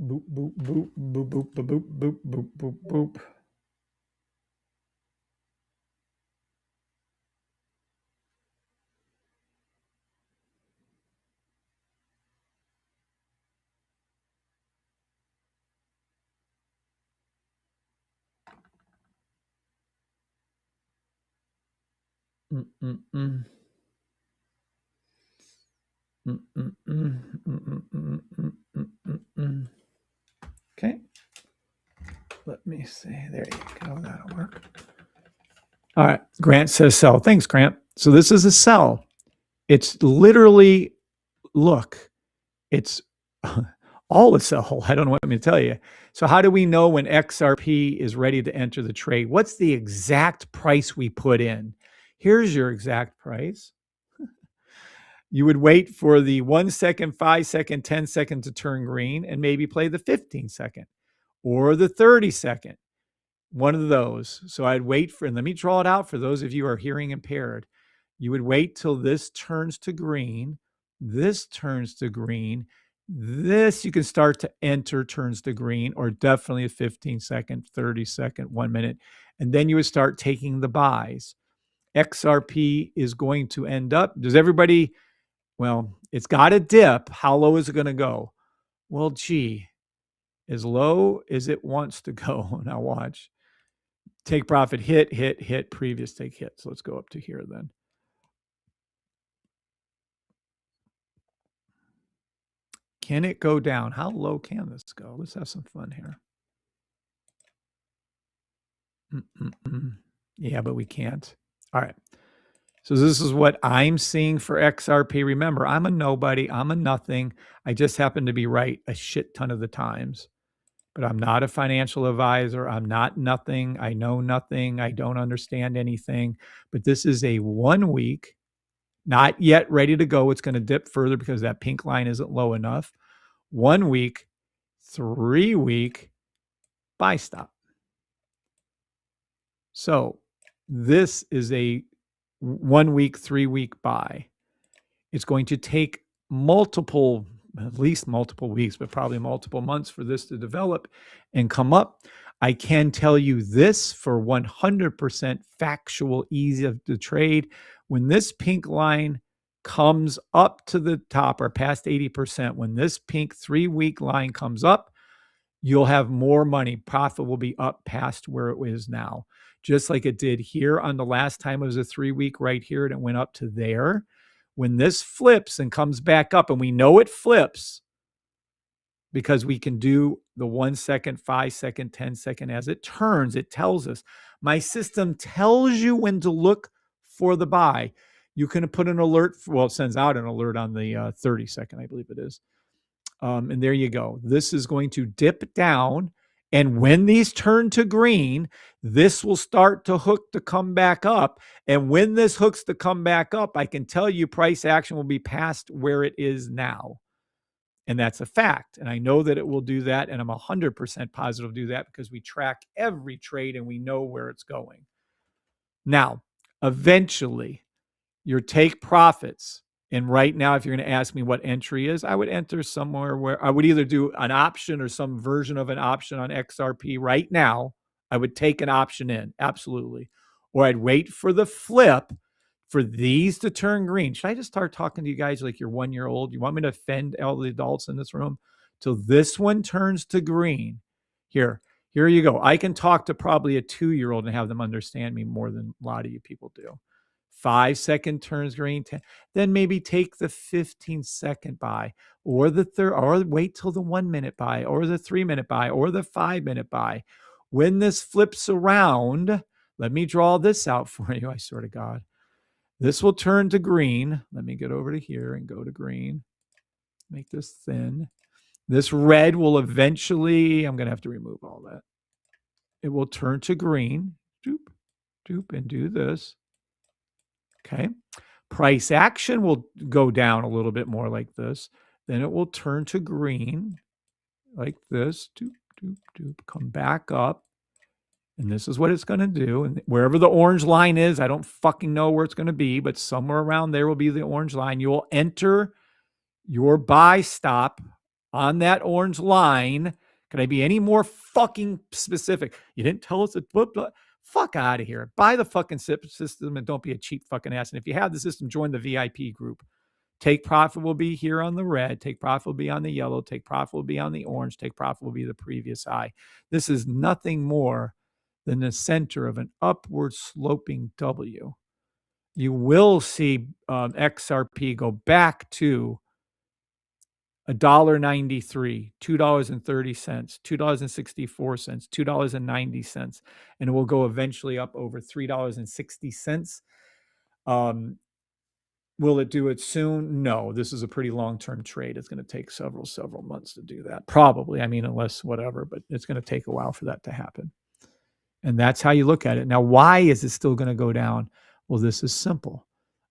Boop, boop, boop, boop, boop, boop, boop, boop, boop, boop. Okay. Let me see. There you go. That'll work. All right. Grant says sell. Thanks, Grant. So this is a sell. It's literally, look, it's all a sell. I don't know what I'm going to tell you. So how do we know when XRP is ready to enter the trade? What's the exact price we put in? Here's your exact price. You would wait for the 1 second, 5 second, 10 second to turn green and maybe play the 15 second or the 30 second, one of those. So I'd wait for, and let me draw it out for those of you who are hearing impaired. You would wait till this turns to green. This turns to green. This you can start to enter turns to green, or definitely a 15 second, 30 second, 1 minute. And then you would start taking the buys. XRP is going to end up, does everybody, well, it's got a dip. How low is it going to go? Well, gee, as low as it wants to go. Now watch. Take profit, hit, previous take hit. So let's go up to here then. Can it go down? How low can this go? Let's have some fun here. Yeah, but we can't. All right. So this is what I'm seeing for XRP. Remember, I'm a nobody. I'm a nothing. I just happen to be right a shit ton of the times. But I'm not a financial advisor. I'm not nothing. I know nothing. I don't understand anything. But this is a 1 week, not yet ready to go. It's going to dip further because that pink line isn't low enough. 1 week, 3 week buy stop. So this is a 1 week, 3 week buy. It's going to take at least multiple weeks, but probably multiple months for this to develop and come up. I can tell you this for 100% factual, easy to trade. When this pink line comes up to the top or past 80%, when this pink 3 week line comes up, you'll have more money. Profit will be up past where it is now. Just like it did here on the last time it was a 3 week right here and it went up to there. When this flips and comes back up, and we know it flips because we can do the 1 second, 5 second, 10 second as it turns, it tells us. My system tells you when to look for the buy. You can put an alert. Well, it sends out an alert on the 30 second, I believe it is. And there you go. This is going to dip down. And when these turn to green, this will start to hook to come back up. And when this hooks to come back up, I can tell you price action will be past where it is now. And that's a fact. And I know that it will do that. And I'm 100% positive to do that because we track every trade and we know where it's going. Now, eventually, your take profits. And right now, if you're going to ask me what entry is, I would enter somewhere where I would either do an option or some version of an option on XRP right now. I would take an option in, absolutely. Or I'd wait for the flip for these to turn green. Should I just start talking to you guys like you're 1 year old? You want me to offend all the adults in this room? Till this one turns to green. Here you go. I can talk to probably a 2-year-old and have them understand me more than a lot of you people do. 5 second turns green, 10, then maybe take the 15-second buy or the third, or wait till the 1 minute buy or the 3 minute buy or the 5 minute buy. When this flips around, let me draw this out for you. I swear to God, this will turn to green. Let me get over to here and go to green. Make this thin. This red will eventually, I'm going to have to remove all that. It will turn to green. Doop, doop, and do this. Okay. Price action will go down a little bit more like this. Then it will turn to green like this. Doop, doop, doop. Come back up. And this is what it's going to do. And wherever the orange line is, I don't fucking know where it's going to be, but somewhere around there will be the orange line. You will enter your buy stop on that orange line. Can I be any more fucking specific? You didn't tell us that. Fuck out of here. Buy the fucking system and don't be a cheap fucking ass. And if you have the system, join the VIP group. Take profit will be here on the red. Take profit will be on the yellow. Take profit will be on the orange. Take profit will be the previous high. This is nothing more than the center of an upward sloping W. You will see XRP go back to $1.93, $2.30, $2.64, $2.90, and it will go eventually up over $3.60. Will it do it soon? No, this is a pretty long-term trade. It's going to take several months to do that. Probably, I mean, unless whatever, but it's going to take a while for that to happen. And that's how you look at it. Now, why is it still going to go down? Well, this is simple.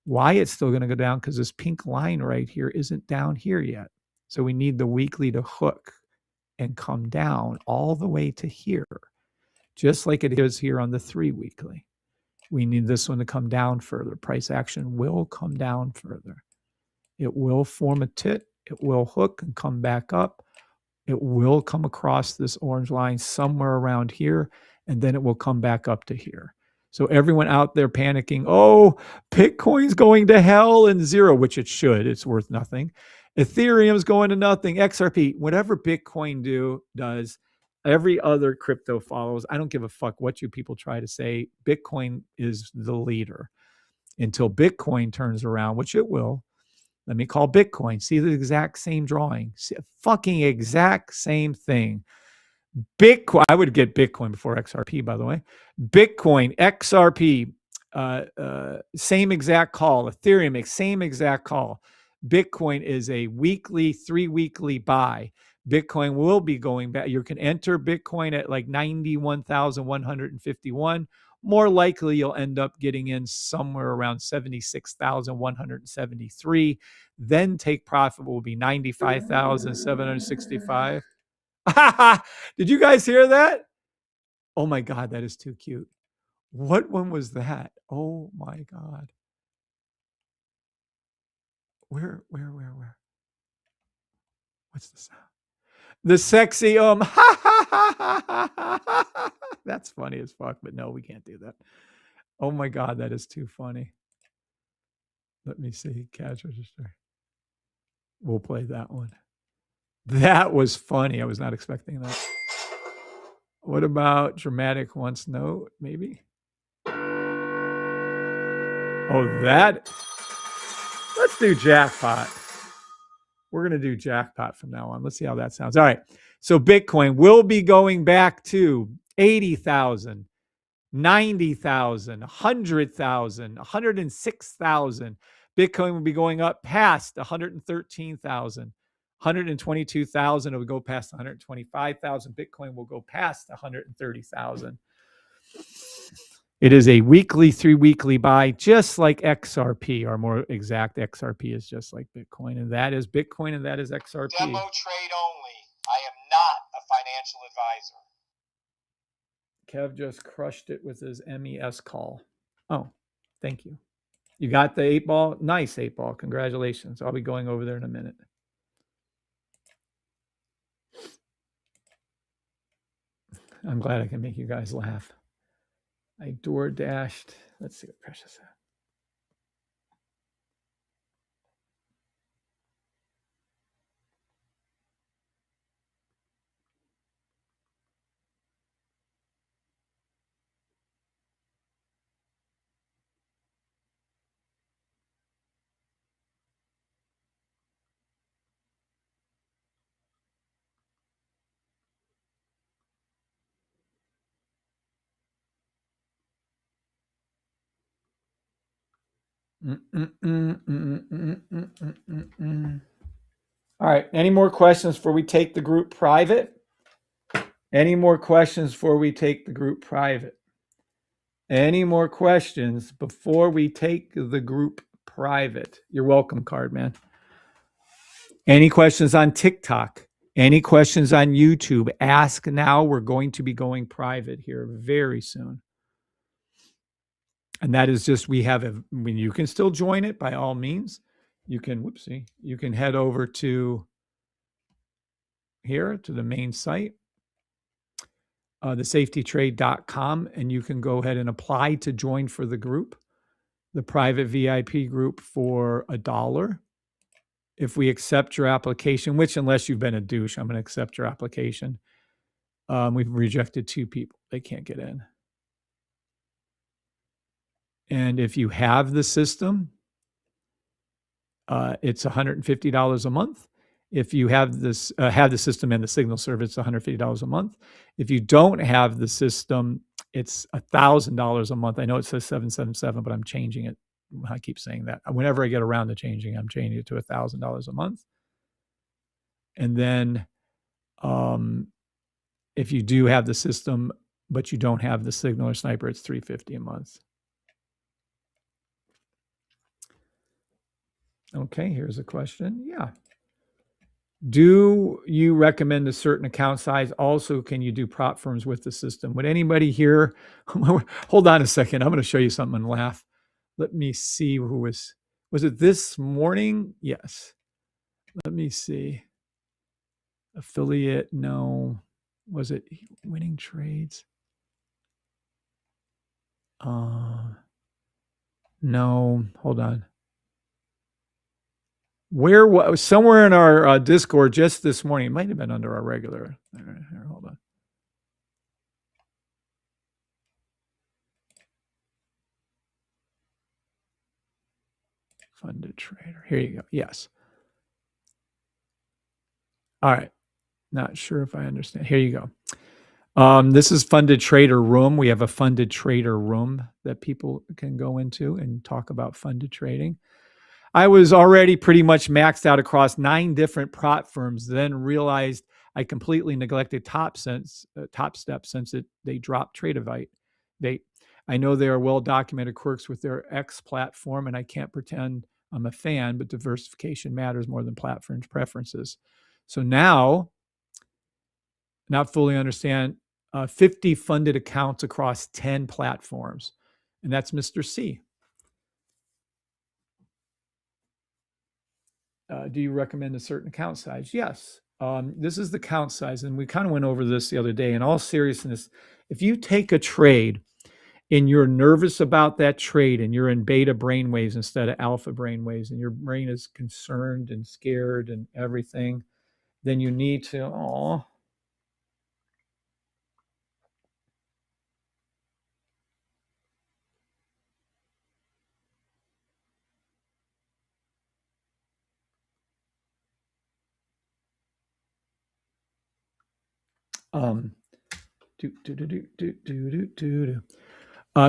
Why it's still going to go down? Because this pink line right here isn't down here yet. So we need the weekly to hook and come down all the way to here, just like it is here on the 3 weekly. We need this one to come down further. Price action will come down further. It will form a tit. It will hook and come back up. It will come across this orange line somewhere around here, and then it will come back up to here. So everyone out there panicking, oh, Bitcoin's going to hell and zero, which it should. It's worth nothing. Ethereum's going to nothing. XRP, whatever Bitcoin does, every other crypto follows. I don't give a fuck what you people try to say. Bitcoin is the leader until Bitcoin turns around, which it will. Let me call Bitcoin. See the exact same drawing. See, fucking exact same thing. Bitcoin. I would get Bitcoin before XRP, by the way. Bitcoin, XRP, same exact call. Ethereum, same exact call. Bitcoin is a weekly, 3-weekly buy. Bitcoin will be going back. You can enter Bitcoin at like 91,151. More likely, you'll end up getting in somewhere around 76,173. Then take profit will be 95,765. Did you guys hear that? Oh my God, that is too cute. What one was that? Oh my God. Where? What's the sound? The sexy That's funny as fuck, but no, we can't do that. Oh my God, that is too funny. Let me see. Cash register. We'll play that one. That was funny. I was not expecting that. What about dramatic once note? Maybe. Oh, that. Let's do jackpot. We're going to do jackpot from now on. Let's see how that sounds. All right. So Bitcoin will be going back to 80,000, 90,000, 100,000, 106,000. Bitcoin will be going up past 113,000, 122,000. It will go past 125,000. Bitcoin will go past 130,000. It is a weekly, 3-weekly buy, just like XRP, or more exact, XRP is just like Bitcoin, and that is Bitcoin, and that is XRP. Demo trade only. I am not a financial advisor. Kev just crushed it with his MES call. Oh, thank you. You got the 8-ball? Nice 8-ball. Congratulations. I'll be going over there in a minute. I'm glad I can make you guys laugh. I door dashed. Let's see what Precious said. All right. Any more questions before we take the group private? Any more questions before we take the group private? Any more questions before we take the group private? You're welcome, Cardman. Any questions on TikTok? Any questions on YouTube? Ask now. We're going to be going private here very soon. And that is just, we have when you can still join it by all means. You can, you can head over to here to the main site, thesafetytrade.com, and you can go ahead and apply to join for the group, the private VIP group, for $1. If we accept your application, which unless you've been a douche, I'm going to accept your application. We've rejected 2 people. They can't get in. And if you have the system, it's $150 a month. If you have this, have the system and the signal server, it's $150 a month. If you don't have the system, it's $1,000 a month. I know it says 777, but I'm changing it. I keep saying that. Whenever I get around to changing, I'm changing it to $1,000 a month. And then, if you do have the system, but you don't have the signal or sniper, it's $350 a month. Okay, here's a question. Yeah. Do you recommend a certain account size? Also, can you do prop firms with the system? Would anybody here, hold on a second. I'm going to show you something and laugh. Let me see who was it this morning? Yes. Let me see. Affiliate, no. Was it winning trades? No, hold on. Somewhere in our Discord just this morning, it might have been under our regular. Here, hold on. Funded trader. Here you go. Yes. All right. Not sure if I understand. Here you go. This is Funded Trader Room. We have a Funded Trader Room that people can go into and talk about funded trading. I was already pretty much maxed out across 9 different prop firms, then realized I completely neglected Top Step since they dropped Tradeovate. I know there are well-documented quirks with their X platform, and I can't pretend I'm a fan, but diversification matters more than platform preferences. So now, not fully understand 50 funded accounts across 10 platforms, and that's Mr. C. Do you recommend a certain account size? Yes. This is the account size, and we kind of went over this the other day. In all seriousness, if you take a trade and you're nervous about that trade and you're in beta brainwaves instead of alpha brainwaves, and your brain is concerned and scared and everything, then you need to,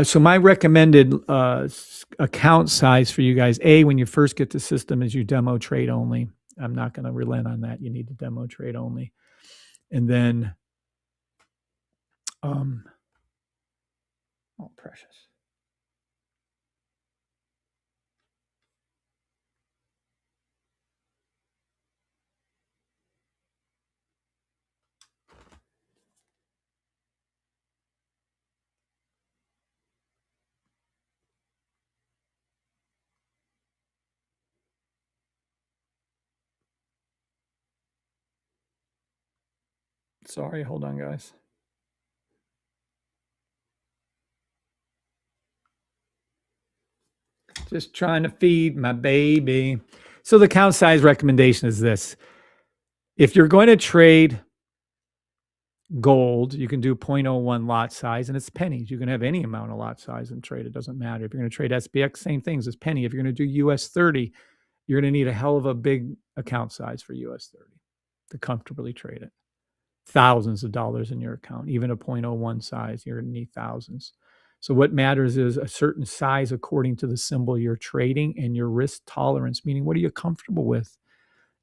so my recommended account size for you guys, when you first get the system, is you demo trade only. I'm not going to relent on that. You need to demo trade only. And then, oh, precious. Sorry, hold on, guys. Just trying to feed my baby. So the account size recommendation is this. If you're going to trade gold, you can do 0.01 lot size, and it's pennies. You can have any amount of lot size and trade. It doesn't matter. If you're going to trade SPX, same things as penny. If you're going to do US 30, you're going to need a hell of a big account size for US 30 to comfortably trade it. Thousands of dollars in your account. Even a 0.01 size, you're going to need thousands. So what matters is a certain size according to the symbol you're trading and your risk tolerance, meaning what are you comfortable with?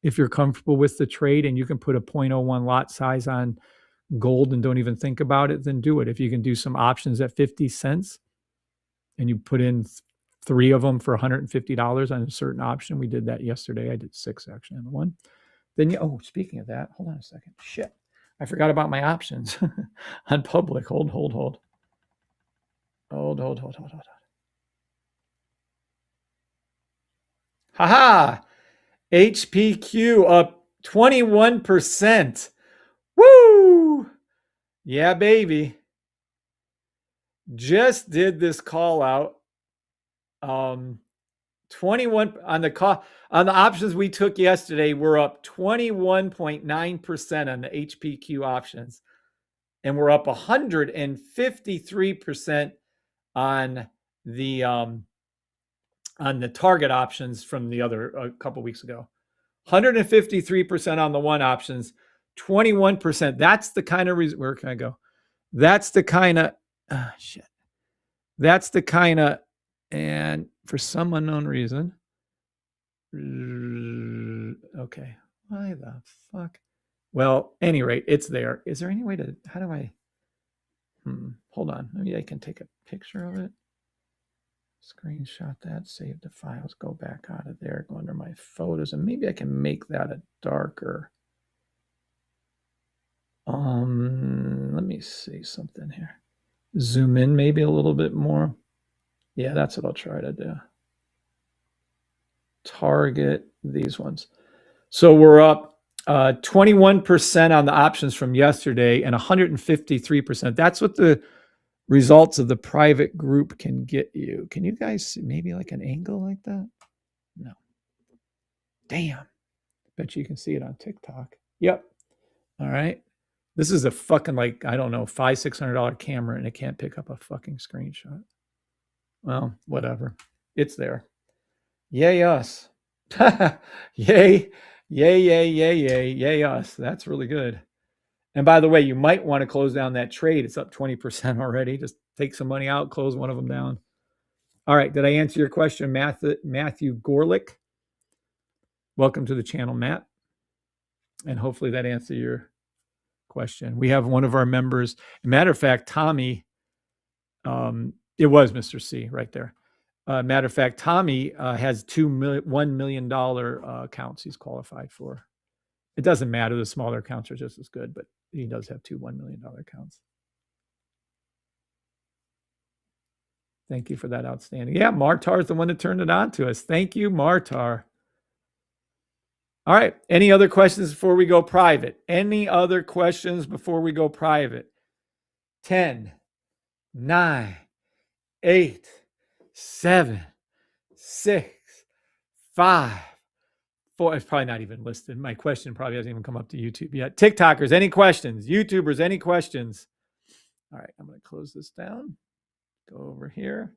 If you're comfortable with the trade and you can put a 0.01 lot size on gold and don't even think about it, then do it. If you can do some options at 50 cents and you put in 3 of them for $150 on a certain option, we did that yesterday. I did 6 actually on one. Then speaking of that, hold on a second. Shit. I forgot about my options on public. Hold. Haha. HPQ up 21%. Woo! Yeah, baby. Just did this call out. 21 on the options we took yesterday. We're up 21.9% on the HPQ options, and we're up 153% on the target options from the other a couple weeks ago. 153% on the one options, 21%. That's the kind of reason. Where can I go? That's the kind of shit. That's the kind of, and for some unknown reason, okay, why the fuck? Well, any rate, it's there. Is there any way to, how do I, hold on. Maybe I can take a picture of it. Screenshot that, save the files, go back out of there, go under my photos, and maybe I can make that a darker. Let me see something here. Zoom in maybe a little bit more. Yeah, that's what I'll try to do. Target these ones. So we're up 21% on the options from yesterday and 153%. That's what the results of the private group can get you. Can you guys see maybe like an angle like that? No. Damn. Bet you can see it on TikTok. Yep. All right. This is a fucking like, I don't know, $500-$600 camera and it can't pick up a fucking screenshot. Well, whatever. It's there. Yay us. Yay, yay us. That's really good. And by the way, you might want to close down that trade. It's up 20% already. Just take some money out, close one of them down. All right. Did I answer your question, Matthew Gorlick? Welcome to the channel, Matt. And hopefully that answered your question. We have one of our members. Matter of fact, Tommy, it was Mr. C right there. Matter of fact, Tommy has $1 million accounts he's qualified for. It doesn't matter. The smaller accounts are just as good, but he does have two $1 million accounts. Thank you for that. Outstanding. Yeah, Martar is the one that turned it on to us. Thank you, Martar. All right. Any other questions before we go private? Any other questions before we go private? 10, 9, 8, 7, 6, 5, 4. It's probably not even listed. My question probably hasn't even come up to YouTube yet. TikTokers, any questions? YouTubers, any questions? All right. I'm going to close this down. Go over here.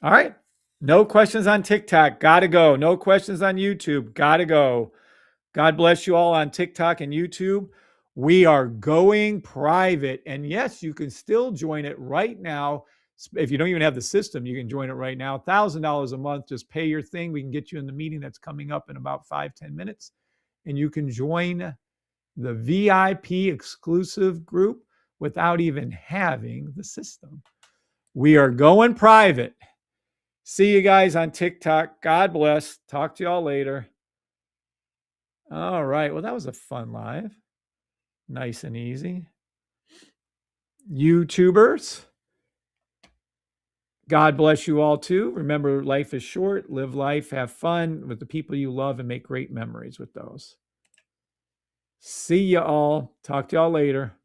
All right. No questions on TikTok. Gotta go. No questions on YouTube. Gotta go. God bless you all on TikTok and YouTube. We are going private. And yes, you can still join it right now. If you don't even have the system, you can join it right now. $1,000 a month. Just pay your thing. We can get you in the meeting that's coming up in about 5-10 minutes. And you can join the VIP exclusive group without even having the system. We are going private. See you guys on TikTok. God bless. Talk to y'all later. All right. Well, that was a fun live. Nice and easy. YouTubers, God bless you all too. Remember, life is short. Live life. Have fun with the people you love and make great memories with those. See you all. Talk to y'all later.